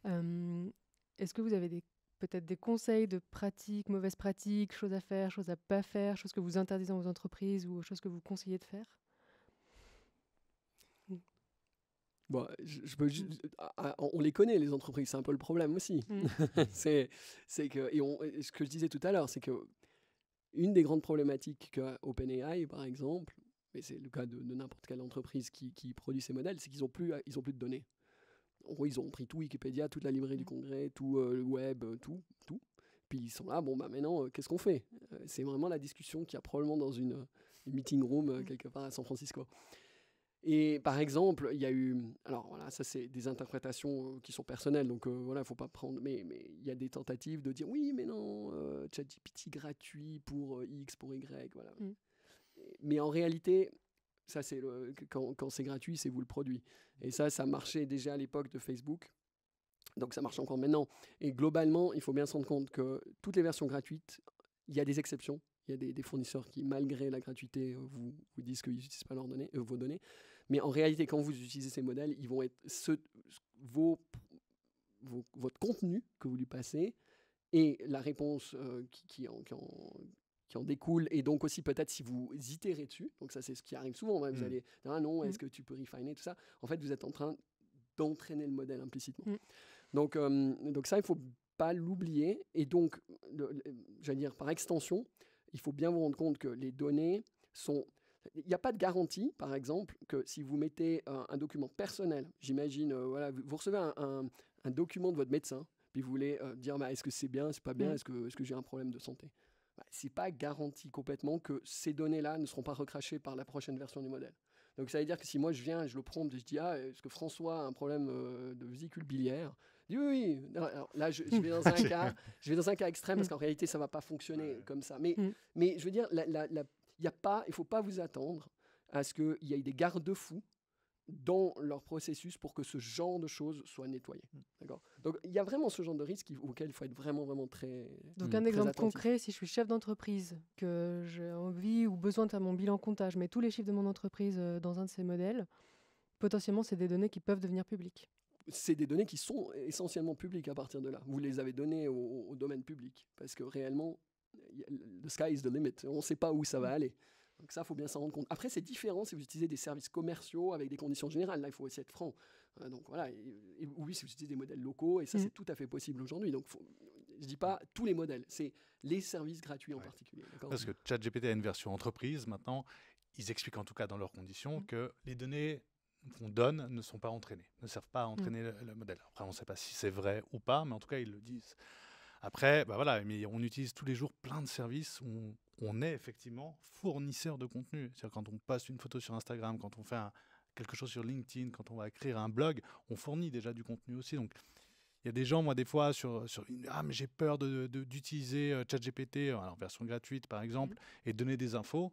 Est-ce que vous avez peut-être des conseils de pratiques, mauvaises pratiques, choses à faire, choses à ne pas faire, choses que vous interdisez dans vos entreprises ou choses que vous conseillez de faire ? Bon, on les connaît, les entreprises, c'est un peu le problème aussi. C'est que, ce que je disais tout à l'heure, c'est que une des grandes problématiques qu'a OpenAI, par exemple, mais c'est le cas de n'importe quelle entreprise qui produit ces modèles, c'est qu'ils n'ont plus de données. En gros, ils ont pris tout Wikipédia, toute la librairie du Congrès, tout le web, tout. Puis ils sont là, maintenant, qu'est-ce qu'on fait? C'est vraiment la discussion qu'il y a probablement dans une meeting room quelque part à San Francisco. Et par exemple, il y a eu... Alors voilà, ça c'est des interprétations qui sont personnelles, donc voilà, il ne faut pas prendre... Mais il y a des tentatives de dire, oui, mais non, ChatGPT gratuit pour X, pour Y, voilà. Mais en réalité... Ça, c'est quand c'est gratuit, c'est vous le produit. Et ça marchait déjà à l'époque de Facebook. Donc, ça marche encore maintenant. Et globalement, il faut bien se rendre compte que toutes les versions gratuites, il y a des exceptions. Il y a des fournisseurs qui, malgré la gratuité, vous disent qu'ils n'utilisent pas vos données. Mais en réalité, quand vous utilisez ces modèles, ils vont être votre contenu que vous lui passez et la réponse qui en découle, et donc aussi peut-être si vous itérez dessus, donc ça c'est ce qui arrive souvent, vous allez dire non, est-ce que tu peux refiner tout ça, en fait vous êtes en train d'entraîner le modèle implicitement. Donc ça il ne faut pas l'oublier, et donc j'allais dire par extension, il faut bien vous rendre compte que les données sont... Il n'y a pas de garantie, par exemple, que si vous mettez un document personnel, j'imagine, voilà, vous recevez un document de votre médecin, puis vous voulez dire est-ce que c'est bien, c'est pas bien, est-ce que j'ai un problème de santé. C'est pas garanti complètement que ces données-là ne seront pas recrachées par la prochaine version du modèle. Donc ça veut dire que si moi je viens, je le prompt et je dis est-ce que François a un problème de vésicule biliaire, je dis oui. Alors là je vais dans un cas extrême parce qu'en réalité ça va pas fonctionner comme ça. Mais je veux dire il faut pas vous attendre à ce qu'il y ait des garde-fous dans leur processus pour que ce genre de choses soit nettoyé. D'accord ? Donc, il y a vraiment ce genre de risque auquel il faut être vraiment, vraiment très Donc, un exemple concret, si je suis chef d'entreprise, que j'ai envie ou besoin de faire mon bilan comptable, je mets tous les chiffres de mon entreprise dans un de ces modèles, potentiellement, c'est des données qui peuvent devenir publiques. C'est des données qui sont essentiellement publiques à partir de là. Vous les avez données au domaine public, parce que réellement, the sky is the limit. On ne sait pas où ça va aller. Donc ça, il faut bien s'en rendre compte. Après, c'est différent si vous utilisez des services commerciaux avec des conditions générales. Là, il faut aussi être franc. Donc voilà. Et oui, si vous utilisez des modèles locaux, et ça, c'est tout à fait possible aujourd'hui. Donc, je ne dis pas tous les modèles, c'est les services gratuits en particulier. Parce que ChatGPT a une version entreprise. Maintenant, ils expliquent en tout cas dans leurs conditions que les données qu'on donne ne sont pas entraînées, ne servent pas à entraîner le modèle. Après, on ne sait pas si c'est vrai ou pas, mais en tout cas, ils le disent. Après, voilà, mais on utilise tous les jours plein de services où on est effectivement fournisseur de contenu. C'est-à-dire quand on poste une photo sur Instagram, quand on fait quelque chose sur LinkedIn, quand on va écrire un blog, on fournit déjà du contenu aussi. Donc, il y a des gens, moi, des fois, mais j'ai peur d'utiliser ChatGPT en version gratuite, par exemple, et donner des infos.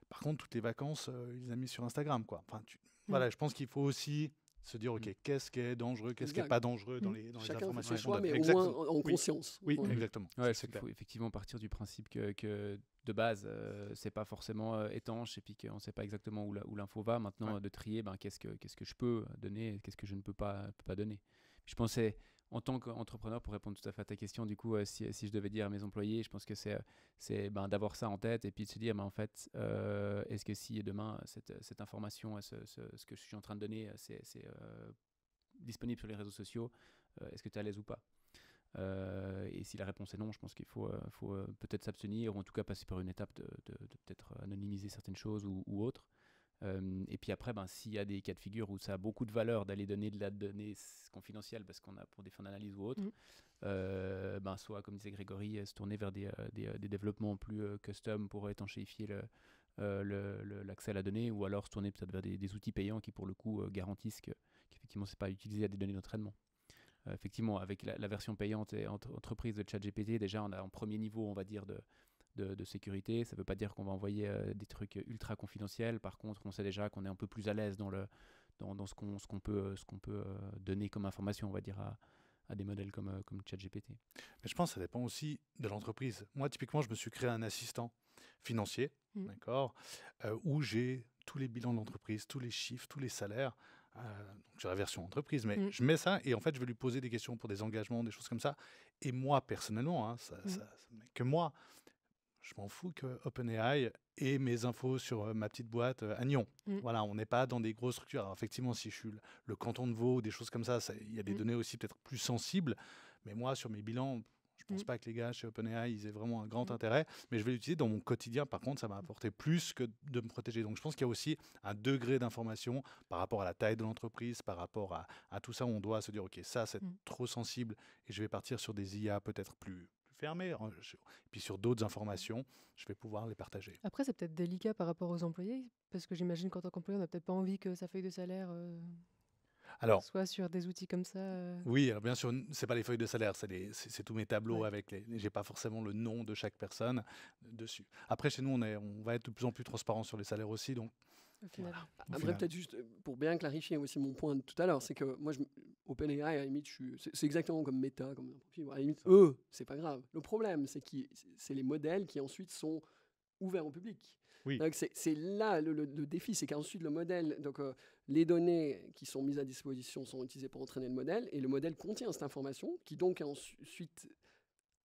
Par contre, toutes les vacances, il les a mis sur Instagram, quoi. Enfin, voilà, je pense qu'il faut aussi se dire, OK, qu'est-ce qui est dangereux, qu'est-ce qui n'est pas dangereux dans les informations. Choix, mais au moins en conscience. Oui, exactement. Ouais, il faut effectivement partir du principe que de base, c'est pas forcément étanche et puis qu'on ne sait pas exactement où l'info va. Maintenant, de trier, qu'est-ce que je peux donner, qu'est-ce que je ne peux pas donner. Je pensais, en tant qu'entrepreneur, pour répondre tout à fait à ta question, du coup, si je devais dire à mes employés, je pense que c'est d'avoir ça en tête et puis de se dire, en fait, est-ce que si demain, cette information, ce que je suis en train de donner, c'est disponible sur les réseaux sociaux, est-ce que tu es à l'aise ou pas ? Et si la réponse est non, je pense qu'il faut peut-être s'abstenir ou en tout cas passer par une étape de peut-être anonymiser certaines choses ou autres. Et puis après, s'il y a des cas de figure où ça a beaucoup de valeur d'aller donner de la donnée confidentielle parce qu'on a pour des fins d'analyse ou autre, soit, comme disait Grégory, se tourner vers des développements plus custom pour étanchéifier l'accès à la donnée, ou alors se tourner peut-être vers des outils payants qui pour le coup garantissent qu'effectivement c'est pas utilisé à des données d'entraînement. Effectivement, avec la version payante et entreprise de ChatGPT, déjà on a un premier niveau, on va dire, de sécurité. Ça ne veut pas dire qu'on va envoyer des trucs ultra confidentiels. Par contre, on sait déjà qu'on est un peu plus à l'aise dans ce qu'on peut donner comme information, on va dire, à des modèles comme ChatGPT. Mais je pense que ça dépend aussi de l'entreprise. Moi, typiquement, je me suis créé un assistant financier, d'accord, où j'ai tous les bilans de l'entreprise, tous les chiffres, tous les salaires. Donc j'ai la version entreprise, mais je mets ça et en fait, je vais lui poser des questions pour des engagements, des choses comme ça. Et moi, personnellement, que moi, je m'en fous que OpenAI ait mes infos sur ma petite boîte à Nyon. Voilà, on n'est pas dans des grosses structures. Alors effectivement, si je suis le canton de Vaud, des choses comme ça, il y a des données aussi peut-être plus sensibles. Mais moi, sur mes bilans, Je pense pas que les gars chez OpenAI, ils aient vraiment un grand intérêt, mais je vais l'utiliser dans mon quotidien. Par contre, ça m'a apporté plus que de me protéger. Donc, je pense qu'il y a aussi un degré d'information par rapport à la taille de l'entreprise, par rapport à tout ça, où on doit se dire, OK, ça, c'est trop sensible et je vais partir sur des IA peut-être plus fermées. Puis sur d'autres informations, je vais pouvoir les partager. Après, c'est peut-être délicat par rapport aux employés, parce que j'imagine qu'en tant qu'employé, on n'a peut-être pas envie que sa feuille de salaire Alors, soit sur des outils comme ça. oui, alors bien sûr, c'est pas les feuilles de salaire, c'est tous mes tableaux avec j'ai pas forcément le nom de chaque personne dessus. Après, chez nous, on va être de plus en plus transparent sur les salaires aussi, donc. Au final. Voilà. Après, peut-être juste pour bien clarifier aussi mon point de tout à l'heure, c'est que moi, OpenAI, à la limite, c'est exactement comme Meta, comme à la limite, eux, c'est pas grave. Le problème, c'est c'est les modèles qui ensuite sont ouverts au public. Oui. Donc c'est là le défi, c'est qu'ensuite le modèle, donc les données qui sont mises à disposition sont utilisées pour entraîner le modèle, et le modèle contient cette information qui donc est ensuite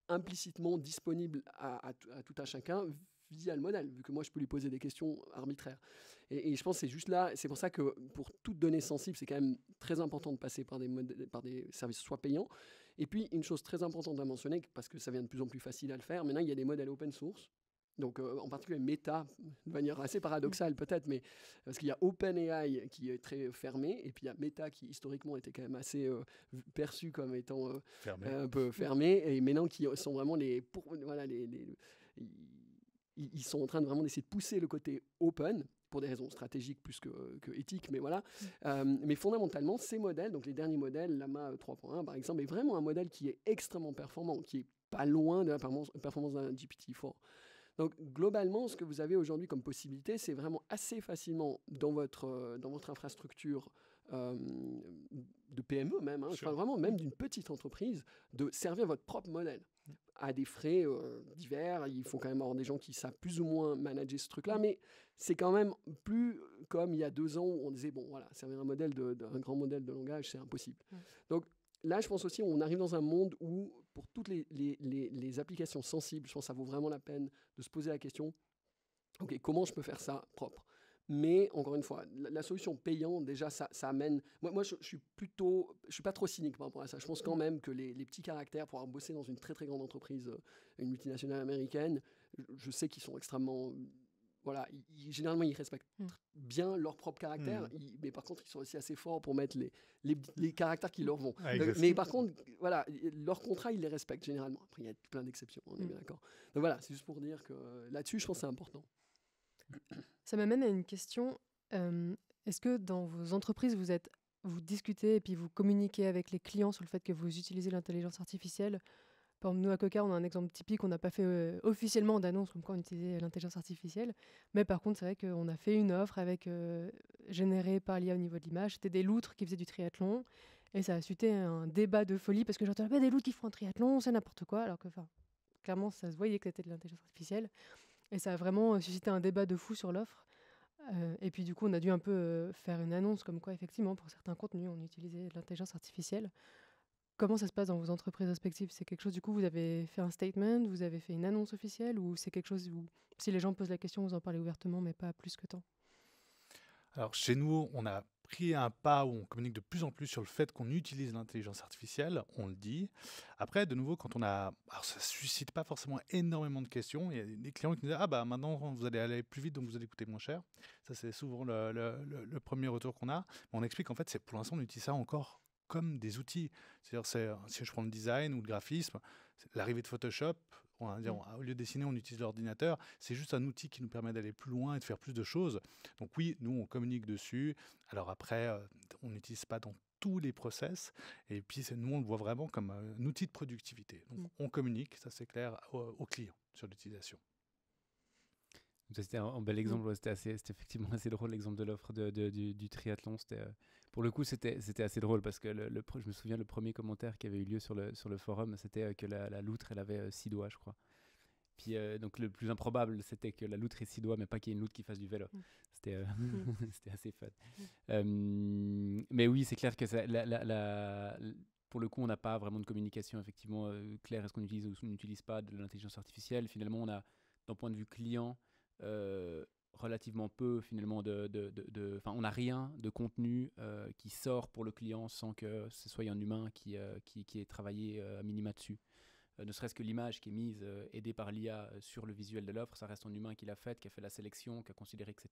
implicitement disponible à tout un chacun via le modèle, vu que moi je peux lui poser des questions arbitraires. Et je pense que c'est juste là, c'est pour ça que pour toute donnée sensible, c'est quand même très important de passer par des services soit payants. Et puis une chose très importante à mentionner, parce que ça devient de plus en plus facile à le faire, maintenant il y a des modèles open source. Donc, en particulier Meta, de manière assez paradoxale peut-être, mais parce qu'il y a OpenAI qui est très fermé, et puis il y a Meta qui historiquement était quand même assez perçu comme étant un peu fermé, et maintenant qui sont vraiment ils sont en train de vraiment d'essayer de pousser le côté open pour des raisons stratégiques plus que éthiques, mais voilà. Mais fondamentalement, ces modèles, donc les derniers modèles, Llama 3.1 par exemple, est vraiment un modèle qui est extrêmement performant, qui est pas loin de la performance d'un GPT-4. Donc, globalement, ce que vous avez aujourd'hui comme possibilité, c'est vraiment assez facilement dans votre infrastructure de PME même, je parle vraiment même d'une petite entreprise, de servir votre propre modèle à des frais divers. Il faut quand même avoir des gens qui savent plus ou moins manager ce truc-là, mais c'est quand même plus comme il y a 2 ans où on disait, bon, voilà, servir un grand modèle de langage, c'est impossible. Donc, là, je pense aussi on arrive dans un monde où, pour toutes les applications sensibles, je pense que ça vaut vraiment la peine de se poser la question, OK, comment je peux faire ça propre? Mais, encore une fois, la solution payante, déjà, ça amène... Moi je suis pas trop cynique par rapport à ça. Je pense quand même que les petits caractères, pour avoir bossé dans une très, très grande entreprise, une multinationale américaine, je sais qu'ils sont extrêmement... Voilà, généralement, ils respectent bien leur propre caractère, mais par contre, ils sont aussi assez forts pour mettre les caractères qui leur vont. Mais par contre, voilà, leur contrat, ils les respectent généralement. Après, il y a plein d'exceptions, on est bien d'accord. Donc voilà, c'est juste pour dire que là-dessus, je pense que c'est important. Ça m'amène à une question. Est-ce que dans vos entreprises, vous discutez et puis vous communiquez avec les clients sur le fait que vous utilisez l'intelligence artificielle? Par exemple, nous, à Coca, on a un exemple typique. On n'a pas fait officiellement d'annonce comme quoi on utilisait l'intelligence artificielle. Mais par contre, c'est vrai qu'on a fait une offre générée par l'IA au niveau de l'image. C'était des loutres qui faisaient du triathlon. Et ça a suscité un débat de folie parce que j'entendais des loutres qui font un triathlon, c'est n'importe quoi. Alors que, clairement, ça se voyait que c'était de l'intelligence artificielle. Et ça a vraiment suscité un débat de fou sur l'offre. Et puis, du coup, on a dû un peu faire une annonce comme quoi, effectivement, pour certains contenus, on utilisait de l'intelligence artificielle. Comment ça se passe dans vos entreprises respectives? C'est quelque chose, du coup, vous avez fait un statement, vous avez fait une annonce officielle, ou c'est quelque chose où, si les gens posent la question, vous en parlez ouvertement, mais pas plus que tant? Alors, chez nous, on a pris un pas où on communique de plus en plus sur le fait qu'on utilise l'intelligence artificielle, on le dit. Après, de nouveau, alors ça suscite pas forcément énormément de questions. Il y a des clients qui nous disent, ah bah maintenant, vous allez aller plus vite, donc vous allez coûter moins cher. Ça, c'est souvent le premier retour qu'on a. Mais on explique, en fait, pour l'instant, on utilise ça encore comme des outils. C'est-à-dire, si je prends le design ou le graphisme, l'arrivée de Photoshop, on va dire, au lieu de dessiner, on utilise l'ordinateur. C'est juste un outil qui nous permet d'aller plus loin et de faire plus de choses. Donc oui, nous, on communique dessus. Alors après, on n'utilise pas dans tous les process. Et puis, nous, on le voit vraiment comme un outil de productivité. Donc, on communique, ça c'est clair, aux clients sur l'utilisation. C'était un bel exemple. C'était effectivement assez drôle, l'exemple de l'offre du triathlon. Pour le coup, c'était assez drôle parce que je me souviens, le premier commentaire qui avait eu lieu sur le forum, c'était que la loutre, elle avait 6 doigts, je crois. Puis donc le plus improbable, c'était que la loutre ait 6 doigts, mais pas qu'il y ait une loutre qui fasse du vélo. C'était assez fun. Mais oui, c'est clair que pour le coup, on n'a pas vraiment de communication effectivement claire. Est-ce qu'on utilise ou on n'utilise pas de l'intelligence artificielle? Finalement, on a, d'un point de vue client, relativement peu finalement on n'a rien de contenu qui sort pour le client sans que ce soit un humain qui ait travaillé à minima dessus. ne serait-ce que l'image qui est mise, aidée par l'IA sur le visuel de l'offre, ça reste un humain qui l'a faite, qui a fait la sélection, qui a considéré que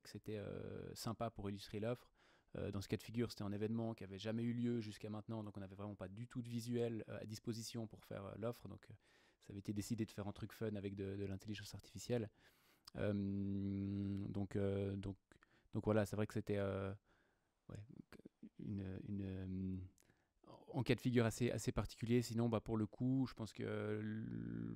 c'était sympa pour illustrer l'offre. Dans ce cas de figure, c'était un événement qui n'avait jamais eu lieu jusqu'à maintenant, donc on n'avait vraiment pas du tout de visuel à disposition pour faire l'offre. Donc ça avait été décidé de faire un truc fun avec de l'intelligence artificielle. Donc voilà, c'est vrai que c'était en cas de figure assez particulier. Sinon, pour le coup, je pense que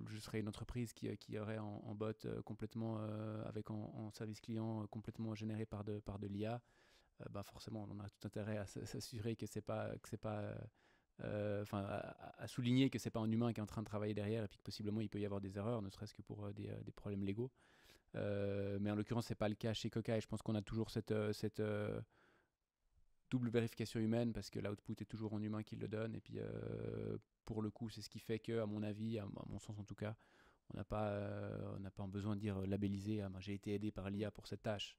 je serais une entreprise qui aurait en bot complètement, avec en service client complètement généré par de l'IA. Forcément, on a tout intérêt à s'assurer que c'est pas à souligner que c'est pas un humain qui est en train de travailler derrière et puis que possiblement il peut y avoir des erreurs, ne serait-ce que pour des problèmes légaux. Mais en l'occurrence, c'est pas le cas chez Coca et je pense qu'on a toujours cette double vérification humaine parce que l'output est toujours un humain qui le donne et puis pour le coup, c'est ce qui fait que, à mon avis, à mon sens en tout cas, on n'a pas besoin de dire labellisé, j'ai été aidé par l'IA pour cette tâche.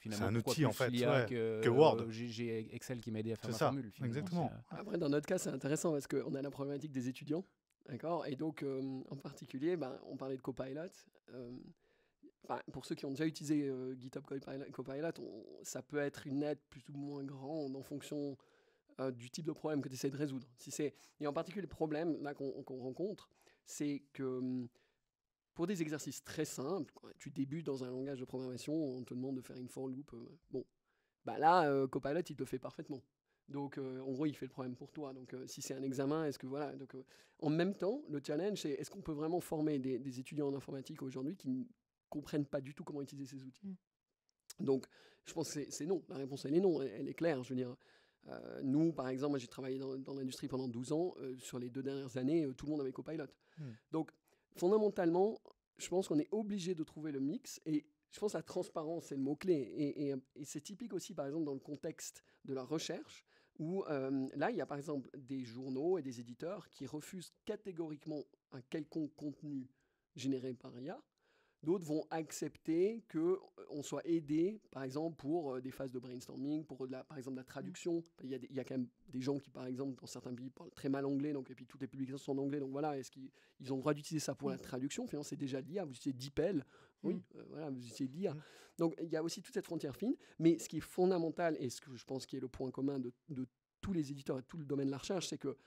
C'est un outil en fait, que Word. J'ai Excel qui m'a aidé à faire c'est ma formule. Exactement. Après, dans notre cas, c'est intéressant parce qu'on a la problématique des étudiants, d'accord. Et donc, en particulier, on parlait de Copilot. Pour ceux qui ont déjà utilisé GitHub Copilot, ça peut être une aide plus ou moins grande en fonction du type de problème que tu essaies de résoudre. Et en particulier, le problème là qu'on rencontre, c'est que pour des exercices très simples, tu débutes dans un langage de programmation, on te demande de faire une for loop. Là, Copilot, il te le fait parfaitement. Donc, en gros, il fait le problème pour toi. Donc, si c'est un examen, est-ce que voilà. Donc, en même temps, le challenge, c'est est-ce qu'on peut vraiment former des étudiants en informatique aujourd'hui qui ne comprennent pas du tout comment utiliser ces outils. Donc, je pense que c'est non. La réponse, elle est non. Elle est claire. Je veux dire, nous, par exemple, moi, j'ai travaillé dans l'industrie pendant 12 ans. Sur les 2 dernières années, tout le monde avait Copilot. Donc, fondamentalement, je pense qu'on est obligé de trouver le mix. Et je pense que la transparence, c'est le mot-clé. Et c'est typique aussi, par exemple, dans le contexte de la recherche, où là, il y a par exemple des journaux et des éditeurs qui refusent catégoriquement un quelconque contenu généré par IA. D'autres vont accepter qu'on soit aidé, par exemple, pour des phases de brainstorming, pour par exemple la traduction. Il y a quand même des gens qui, par exemple, dans certains pays, parlent très mal anglais, et puis toutes les publications sont en anglais. Donc voilà, est-ce qu'ils ont le droit d'utiliser ça pour la traduction? Finalement, c'est déjà de l'IA. Vous utilisez DeepL, oui, voilà, vous utilisez de l'IA. Donc il y a aussi toute cette frontière fine. Mais ce qui est fondamental, et ce que je pense qui est le point commun de tous les éditeurs et tout le domaine de la recherche, c'est que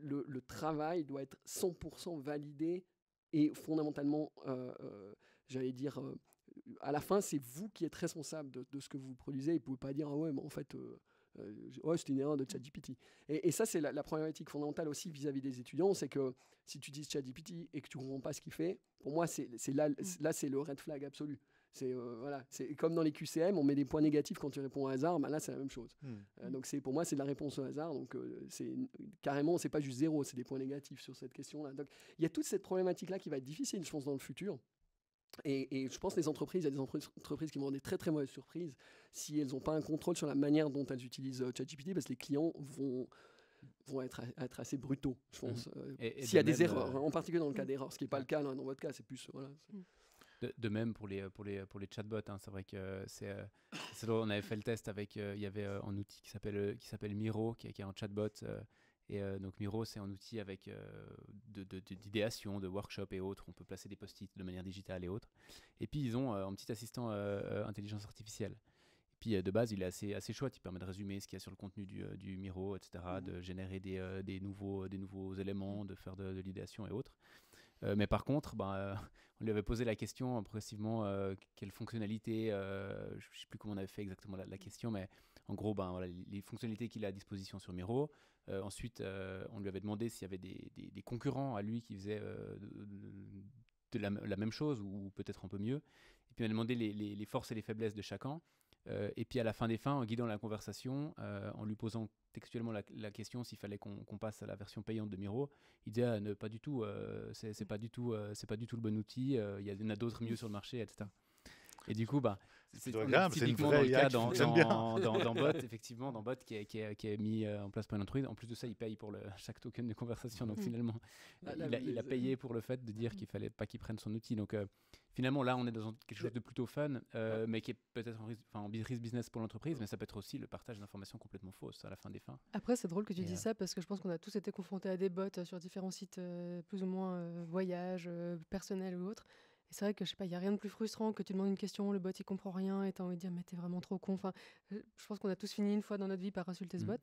le travail doit être 100% validé et fondamentalement, j'allais dire, à la fin, c'est vous qui êtes responsable de ce que vous produisez. Vous ne pouvez pas dire, ah ouais, mais en fait, c'est une erreur de ChatGPT. Et ça, c'est la problématique fondamentale aussi vis-à-vis des étudiants, c'est que si tu dis ChatGPT et que tu ne comprends pas ce qu'il fait, pour moi, là, c'est le red flag absolu. C'est comme dans les QCM, on met des points négatifs quand tu réponds au hasard. Là, c'est la même chose. Donc, pour moi, c'est de la réponse au hasard. Donc, carrément, c'est pas juste 0, c'est des points négatifs sur cette question-là. Donc, il y a toute cette problématique-là qui va être difficile, je pense, dans le futur. Et je pense que il y a des entreprises qui vont avoir des très très mauvaises surprises si elles n'ont pas un contrôle sur la manière dont elles utilisent ChatGPT, parce que les clients vont être assez brutaux, je pense. S'il y a des erreurs, en particulier dans le cas d'erreurs, ce qui n'est pas le cas dans votre cas, c'est plus... Voilà, de même pour les chatbots, c'est vrai que c'est drôle, on avait fait le test avec, il y avait un outil qui s'appelle Miro, qui est un chatbot, et donc Miro, c'est un outil avec d'idéation, de workshop et autres. On peut placer des post-it de manière digitale et autres. Et puis ils ont un petit assistant intelligence artificielle. Et puis de base, il est assez chouette. Il permet de résumer ce qu'il y a sur le contenu du Miro, etc., de générer des nouveaux éléments, de faire de l'idéation et autres. Mais par contre, on lui avait posé la question progressivement, quelle fonctionnalité, je ne sais plus comment on avait fait exactement la question, mais en gros, voilà, les fonctionnalités qu'il a à disposition sur Miro. Ensuite, on lui avait demandé s'il y avait des concurrents à lui qui faisaient la même chose ou peut-être un peu mieux. Et puis on a demandé les forces et les faiblesses de chacun. Et puis à la fin des fins, en guidant la conversation, en lui posant textuellement la question s'il fallait qu'on passe à la version payante de Miro, il disait pas du tout, c'est pas du tout le bon outil. Il y en a d'autres mieux sur le marché, etc. Et du coup, plutôt on est agréable, c'est une typiquement vraie dans le IA cas qui dans, fonctionne bien. dans Bot, effectivement, dans Bot qui est mis en place par une entreprise. En plus de ça, il paye pour chaque token de conversation. Donc finalement, il a payé pour le fait de dire qu'il fallait pas qu'il prenne son outil. Donc finalement, là, on est dans quelque chose de plutôt fun, mais qui est peut-être en risque business pour l'entreprise, mais ça peut être aussi le partage d'informations complètement fausses à la fin des fins. Après, c'est drôle que tu dis ça parce que je pense qu'on a tous été confrontés à des bots sur différents sites plus ou moins voyages, personnels ou autres. Et c'est vrai que je sais pas, il n'y a rien de plus frustrant que tu demandes une question, le bot il comprend rien et tu as envie de dire mais t'es vraiment trop con. Enfin, je pense qu'on a tous fini une fois dans notre vie par insulter ce bot.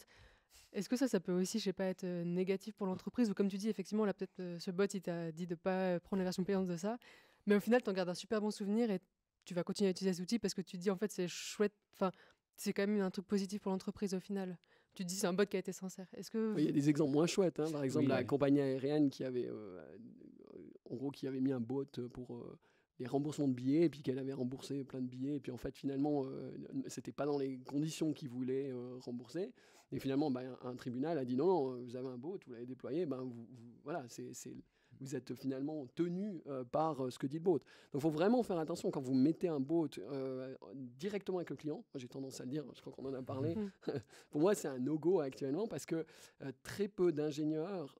Est-ce que ça peut aussi, je sais pas, être négatif pour l'entreprise ou comme tu dis, effectivement, là peut-être ce bot il t'a dit de pas prendre la version payante de ça, mais au final tu en gardes un super bon souvenir et tu vas continuer à utiliser cet outil parce que tu te dis en fait c'est chouette, enfin c'est quand même un truc positif pour l'entreprise au final. Tu te dis c'est un bot qui a été sincère. Est-ce que Il y a des exemples moins chouettes, hein. Par exemple, Oui, la ouais. compagnie aérienne qui avait, en gros, qui avait mis un bot pour les remboursements de billets, et puis qu'elle avait remboursé plein de billets, et puis en fait, finalement, c'était pas dans les conditions qu'ils voulaient rembourser. Et finalement, un tribunal a dit non, vous avez un bot, vous l'avez déployé, voilà, vous êtes finalement tenu par ce que dit le bot. Donc il faut vraiment faire attention quand vous mettez un bot directement avec le client. Moi, j'ai tendance à le dire, je crois qu'on en a parlé. Pour moi, c'est un no-go actuellement parce que très peu d'ingénieurs,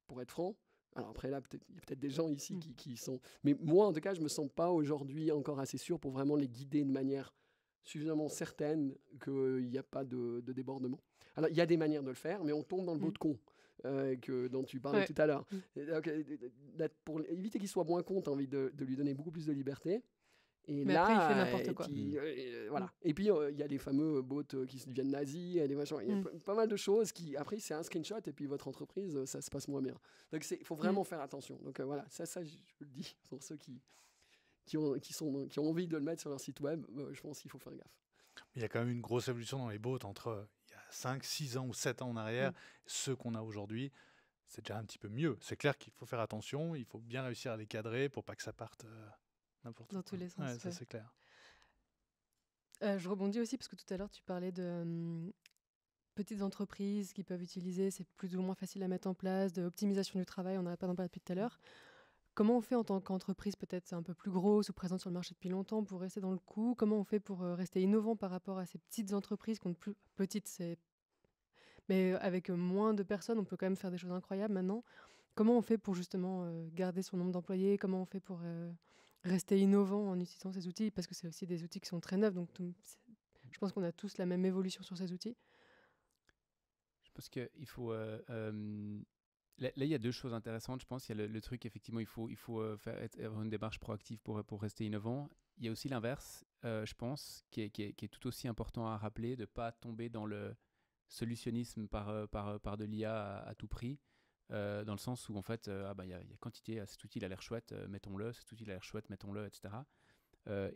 pour être franc, alors après là, il y a peut-être des gens ici qui sont... Mais moi, en tout cas, je ne me sens pas aujourd'hui encore assez sûr pour vraiment les guider de manière suffisamment certaine qu'il n'y a pas de débordement. Alors, il y a des manières de le faire, mais on tombe dans le bot con. Dont tu parlais tout à l'heure. Donc, pour éviter qu'il soit moins con, tu as envie de lui donner beaucoup plus de liberté. Et mais là, après, il fait n'importe quoi. Voilà. Et puis, il y a les fameux bots qui deviennent nazis, des machins. Il y a pas mal de choses qui, après, c'est un screenshot et puis votre entreprise, ça se passe moins bien. Donc, il faut vraiment faire attention. Donc, voilà, ça, je le dis pour ceux qui ont envie de le mettre sur leur site web. Je pense qu'il faut faire gaffe. Il y a quand même une grosse évolution dans les bots entre il y a 5, 6 ans ou 7 ans en arrière. Ceux qu'on a aujourd'hui, c'est déjà un petit peu mieux. C'est clair qu'il faut faire attention, il faut bien réussir à les cadrer pour pas que ça parte n'importe où. Dans tous les sens. Ça, c'est clair. Je rebondis aussi parce que tout à l'heure, tu parlais de petites entreprises qui peuvent utiliser, c'est plus ou moins facile à mettre en place, de optimisation du travail, on n'arrête pas d'en parler depuis tout à l'heure. Comment on fait en tant qu'entreprise peut-être un peu plus grosse ou présente sur le marché depuis longtemps pour rester dans le coup? Comment on fait pour rester innovant par rapport à ces petites entreprises qui ont plus petites, mais avec moins de personnes, on peut quand même faire des choses incroyables maintenant. Comment on fait pour justement garder son nombre d'employés? Comment on fait pour rester innovant en utilisant ces outils? Parce que c'est aussi des outils qui sont très neufs, donc je pense qu'on a tous la même évolution sur ces outils. Je pense qu'il faut... Là, il y a deux choses intéressantes, je pense. Il y a le truc, effectivement, il faut avoir une démarche proactive pour rester innovant. Il y a aussi l'inverse, je pense, qui est tout aussi important à rappeler, de ne pas tomber dans le solutionnisme par de l'IA à tout prix, dans le sens où, en fait, il y a quantité, cet outil il a l'air chouette, mettons-le, cet outil il a l'air chouette, mettons-le, etc.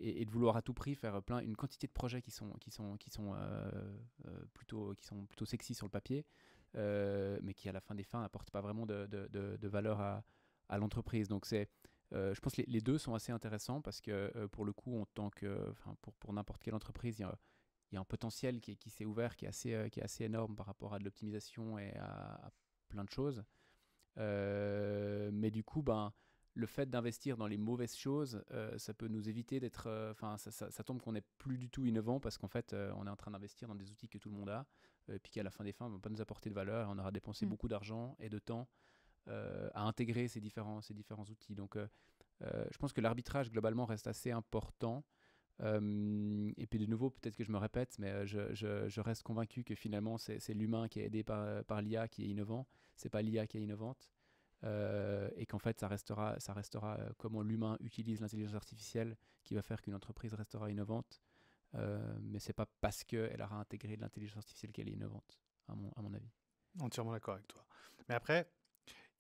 Et de vouloir à tout prix faire une quantité de projets qui sont plutôt sexy sur le papier, mais qui à la fin des fins n'apportent pas vraiment de valeur à l'entreprise. Donc je pense que les deux sont assez intéressants parce que pour le coup, pour n'importe quelle entreprise, il y a un potentiel qui s'est ouvert, qui est assez énorme par rapport à de l'optimisation et à plein de choses. Mais du coup, le fait d'investir dans les mauvaises choses, ça peut nous éviter d'être... ça tombe qu'on n'est plus du tout innovant parce qu'en fait, on est en train d'investir dans des outils que tout le monde a, et puis qu'à la fin des fins, ne vont pas nous apporter de valeur, et on aura dépensé beaucoup d'argent et de temps à intégrer ces différents outils. Donc, je pense que l'arbitrage, globalement, reste assez important. Et puis de nouveau, peut-être que je me répète, mais je reste convaincu que finalement, c'est l'humain qui est aidé par l'IA qui est innovant, c'est pas l'IA qui est innovante. Et qu'en fait, ça restera comment l'humain utilise l'intelligence artificielle qui va faire qu'une entreprise restera innovante. Mais c'est pas parce qu'elle aura intégré de l'intelligence artificielle qu'elle est innovante, à mon avis. Entièrement d'accord avec toi. Mais après,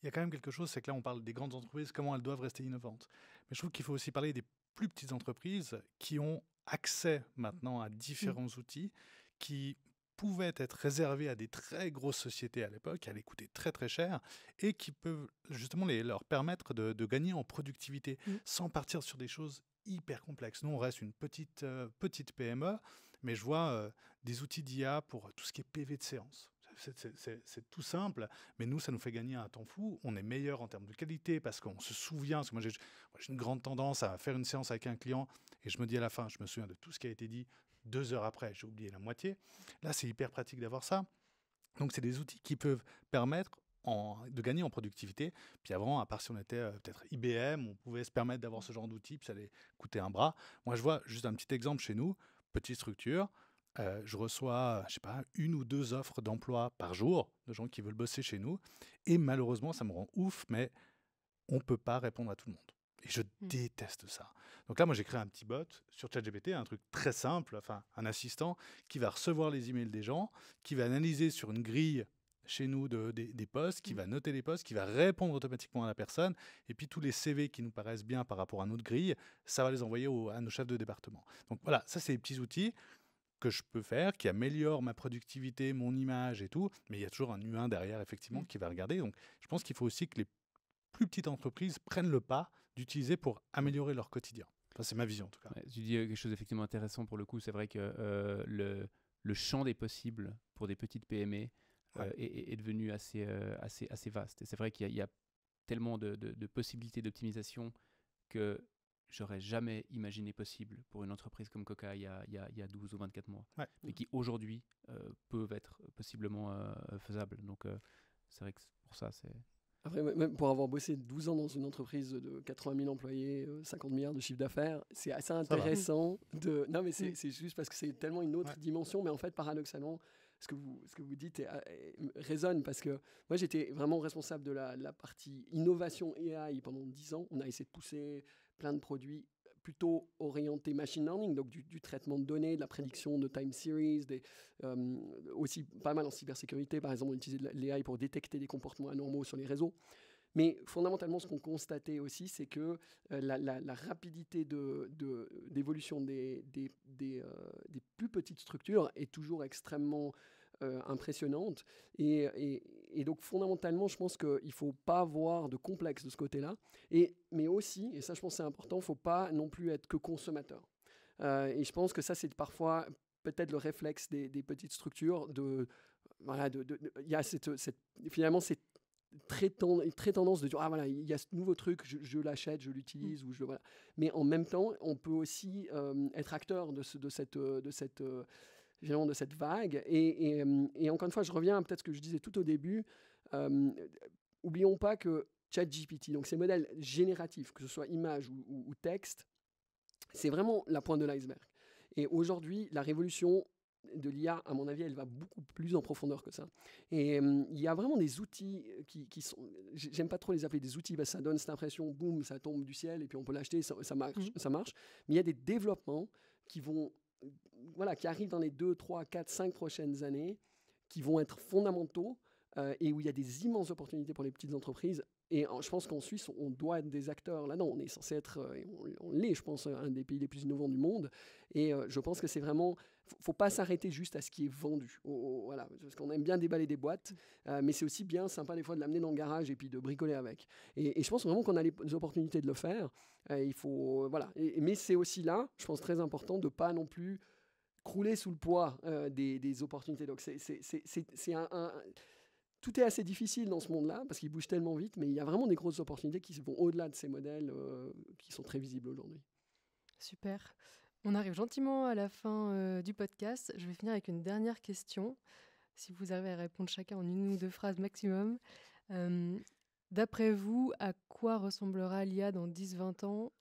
il y a quand même quelque chose, c'est que là, on parle des grandes entreprises, comment elles doivent rester innovantes. Mais je trouve qu'il faut aussi parler des plus petites entreprises qui ont accès maintenant à différents outils qui pouvaient être réservés à des très grosses sociétés à l'époque, à les coûter très très cher, et qui peuvent justement leur permettre de gagner en productivité sans partir sur des choses hyper complexes. Nous, on reste une petite PME, mais je vois des outils d'IA pour tout ce qui est PV de séance. c'est tout simple, mais nous, ça nous fait gagner un temps fou. On est meilleur en termes de qualité parce qu'on se souvient. Parce que moi, j'ai une grande tendance à faire une séance avec un client et je me dis à la fin, je me souviens de tout ce qui a été dit 2 heures après, j'ai oublié la moitié. Là, c'est hyper pratique d'avoir ça. Donc, c'est des outils qui peuvent permettre de gagner en productivité. Puis avant, à part si on était peut-être IBM, on pouvait se permettre d'avoir ce genre d'outils, puis ça allait coûter un bras. Moi, je vois juste un petit exemple chez nous, petite structure. Je reçois, je sais pas, 1 ou 2 offres d'emploi par jour de gens qui veulent bosser chez nous. Et malheureusement, ça me rend ouf, mais on ne peut pas répondre à tout le monde. Et je déteste ça. Donc là, moi, j'ai créé un petit bot sur ChatGPT, un truc très simple, enfin, un assistant qui va recevoir les emails des gens, qui va analyser sur une grille chez nous des postes, qui va noter les postes, qui va répondre automatiquement à la personne. Et puis, tous les CV qui nous paraissent bien par rapport à notre grille, ça va les envoyer à nos chefs de département. Donc voilà, ça, c'est des petits outils que je peux faire, qui améliorent ma productivité, mon image et tout. Mais il y a toujours un humain derrière, effectivement, qui va regarder. Donc, je pense qu'il faut aussi que les plus petites entreprises prennent le pas d'utiliser pour améliorer leur quotidien. Enfin, c'est ma vision, en tout cas. Ouais, tu dis quelque chose d'effectivement intéressant pour le coup. C'est vrai que le champ des possibles pour des petites PME est devenu assez vaste. Et c'est vrai qu'il y a tellement de possibilités d'optimisation que j'aurais jamais imaginé possible pour une entreprise comme Coca il y a 12 ou 24 mois. Ouais. Mais qui aujourd'hui peuvent être possiblement faisables. Donc c'est vrai que pour ça, c'est... Après, même pour avoir bossé 12 ans dans une entreprise de 80 000 employés, 50 milliards de chiffre d'affaires, c'est assez intéressant de... Non, mais c'est juste parce que c'est tellement une autre dimension, mais en fait, paradoxalement, ce que vous dites résonne parce que moi, j'étais vraiment responsable de la partie innovation AI pendant 10 ans. On a essayé de pousser plein de produits plutôt orienté machine learning, donc du traitement de données, de la prédiction de time series, aussi pas mal en cybersécurité. Par exemple, on utilisait l'AI pour détecter des comportements anormaux sur les réseaux. Mais fondamentalement, ce qu'on constatait aussi, c'est que la rapidité d'évolution des plus petites structures est toujours extrêmement impressionnante. Et donc, fondamentalement, je pense qu'il ne faut pas avoir de complexe de ce côté-là. Mais aussi, et ça, je pense que c'est important, il ne faut pas non plus être que consommateur. Et je pense que ça, c'est parfois peut-être le réflexe des petites structures. Il y a finalement, c'est très tendance de dire ah voilà, il y a ce nouveau truc, je l'achète, je l'utilise, voilà. Mais en même temps, on peut aussi être acteur de cette vague. Et encore une fois, je reviens à peut-être ce que je disais tout au début. Oublions pas que ChatGPT, donc ces modèles génératifs, que ce soit image ou texte, c'est vraiment la pointe de l'iceberg. Et aujourd'hui, la révolution de l'IA, à mon avis, elle va beaucoup plus en profondeur que ça. Et il y a vraiment des outils qui sont... J'aime pas trop les appeler des outils, parce que ça donne cette impression, boum, ça tombe du ciel, et puis on peut l'acheter, ça marche. Mais il y a des développements qui arrivent dans les 2, 3, 4, 5 prochaines années, qui vont être fondamentaux, et où il y a des immenses opportunités pour les petites entreprises. Et je pense qu'en Suisse, on doit être des acteurs là-dedans. On est censé être, on l'est, je pense, un des pays les plus innovants du monde. Et je pense que c'est vraiment... Il ne faut pas s'arrêter juste à ce qui est vendu. Voilà, parce qu'on aime bien déballer des boîtes, mais c'est aussi bien sympa des fois de l'amener dans le garage et puis de bricoler avec. Et je pense vraiment qu'on a les opportunités de le faire. Il faut, voilà. Mais c'est aussi là, je pense, très important de ne pas non plus crouler sous le poids des opportunités. Donc tout est assez difficile dans ce monde-là parce qu'il bouge tellement vite, mais il y a vraiment des grosses opportunités qui vont au-delà de ces modèles qui sont très visibles aujourd'hui. Super. On arrive gentiment à la fin du podcast. Je vais finir avec une dernière question. Si vous arrivez à répondre chacun en 1 ou 2 phrases maximum. D'après vous, à quoi ressemblera l'IA dans 10-20 ans,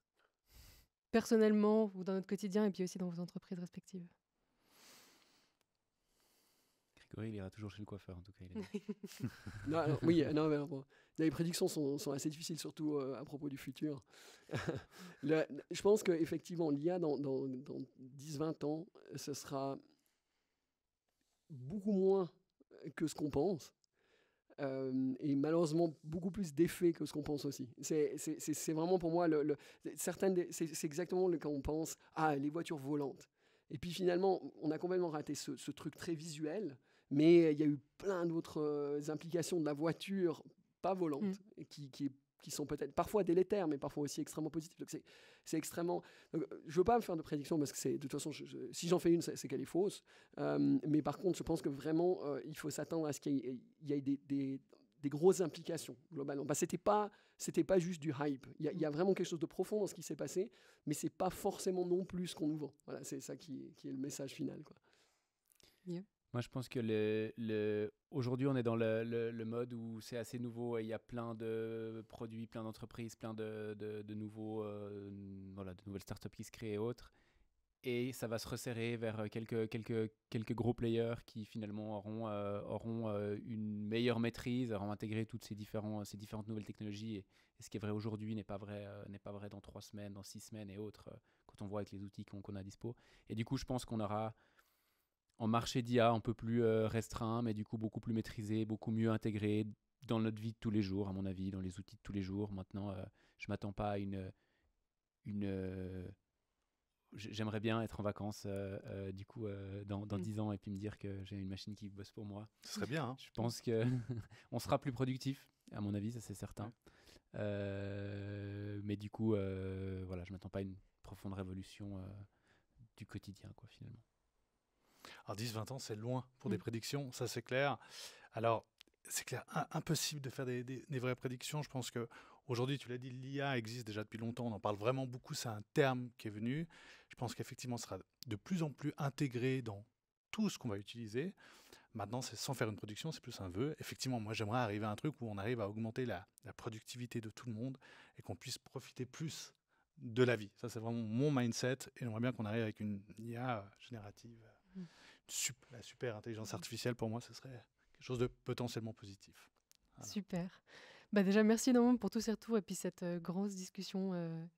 personnellement ou dans notre quotidien et puis aussi dans vos entreprises respectives? Grégory, il ira toujours chez le coiffeur, en tout cas. Les prédictions sont assez difficiles, surtout à propos du futur. Je pense qu'effectivement, l'IA, dans 10-20 ans, ce sera beaucoup moins que ce qu'on pense. Et malheureusement, beaucoup plus d'effets que ce qu'on pense aussi. C'est vraiment pour moi, c'est exactement quand on pense les voitures volantes. Et puis finalement, on a complètement raté ce truc très visuel. Mais il y a eu plein d'autres implications de la voiture pas volante qui est qui sont peut-être parfois délétères, mais parfois aussi extrêmement positifs. Donc c'est extrêmement... Donc, je ne veux pas me faire de prédiction parce que de toute façon, si j'en fais une, c'est qu'elle est fausse. Mais par contre, je pense que vraiment, il faut s'attendre à ce qu'il y ait des grosses implications, globalement. C'était pas juste du hype. Il y a vraiment quelque chose de profond dans ce qui s'est passé, mais ce n'est pas forcément non plus ce qu'on nous vend. Voilà, c'est ça qui est le message final, quoi. Yeah. Moi, je pense que aujourd'hui, on est dans le mode où c'est assez nouveau et il y a plein de produits, plein d'entreprises, plein de nouveaux, de nouvelles startups qui se créent et autres. Et ça va se resserrer vers quelques gros players qui finalement auront une meilleure maîtrise, auront intégré toutes ces différentes nouvelles technologies. Et ce qui est vrai aujourd'hui n'est pas vrai dans 3 semaines, dans 6 semaines et autres, quand on voit avec les outils qu'on a à dispo. Et du coup, je pense qu'on aura un marché d'IA un peu plus restreint, mais du coup beaucoup plus maîtrisé, beaucoup mieux intégré dans notre vie de tous les jours, à mon avis, dans les outils de tous les jours. Maintenant, je ne m'attends pas à j'aimerais bien être en vacances dans 10 ans et puis me dire que j'ai une machine qui bosse pour moi. Ce serait bien. Hein. Je pense qu'on sera plus productif, à mon avis, ça c'est certain. Mais du coup, je ne m'attends pas à une profonde révolution du quotidien, quoi, finalement. Alors 10-20 ans, c'est loin pour des prédictions, ça c'est clair. Alors, c'est clair, impossible de faire des vraies prédictions. Je pense qu'aujourd'hui, tu l'as dit, l'IA existe déjà depuis longtemps, on en parle vraiment beaucoup, c'est un terme qui est venu. Je pense qu'effectivement, ce sera de plus en plus intégré dans tout ce qu'on va utiliser. Maintenant, c'est sans faire une prédiction, c'est plus un vœu. Effectivement, moi, j'aimerais arriver à un truc où on arrive à augmenter la productivité de tout le monde et qu'on puisse profiter plus de la vie. Ça, c'est vraiment mon mindset et j'aimerais bien qu'on arrive avec une IA générative. La super intelligence artificielle, pour moi, ce serait quelque chose de potentiellement positif. Voilà. Super. Déjà, merci énormément pour tous ces retours et puis cette grosse discussion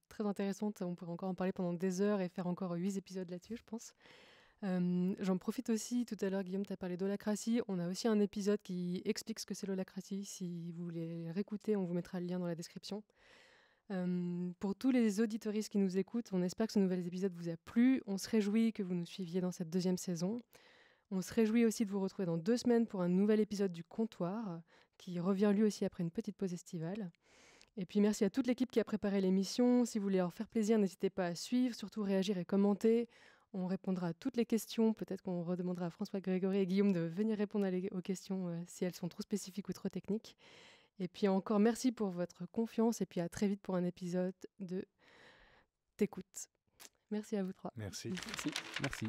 très intéressante. On pourrait encore en parler pendant des heures et faire encore 8 épisodes là-dessus, je pense. J'en profite aussi, tout à l'heure, Guillaume, tu as parlé d'holacratie. On a aussi un épisode qui explique ce que c'est l'holacratie. Si vous voulez réécouter, on vous mettra le lien dans la description. Pour tous les auditoristes qui nous écoutent, on espère que ce nouvel épisode vous a plu. On se réjouit que vous nous suiviez dans cette 2e saison. On se réjouit aussi de vous retrouver dans 2 semaines pour un nouvel épisode du Comptoir, qui revient lui aussi après une petite pause estivale. Et puis merci à toute l'équipe qui a préparé l'émission. Si vous voulez leur faire plaisir, n'hésitez pas à suivre, surtout réagir et commenter. On répondra à toutes les questions. Peut-être qu'on redemandera à François, Grégory et Guillaume de venir répondre aux questions si elles sont trop spécifiques ou trop techniques. Et puis encore merci pour votre confiance et puis à très vite pour un épisode de T'écoute. Merci à vous 3. Merci. Merci.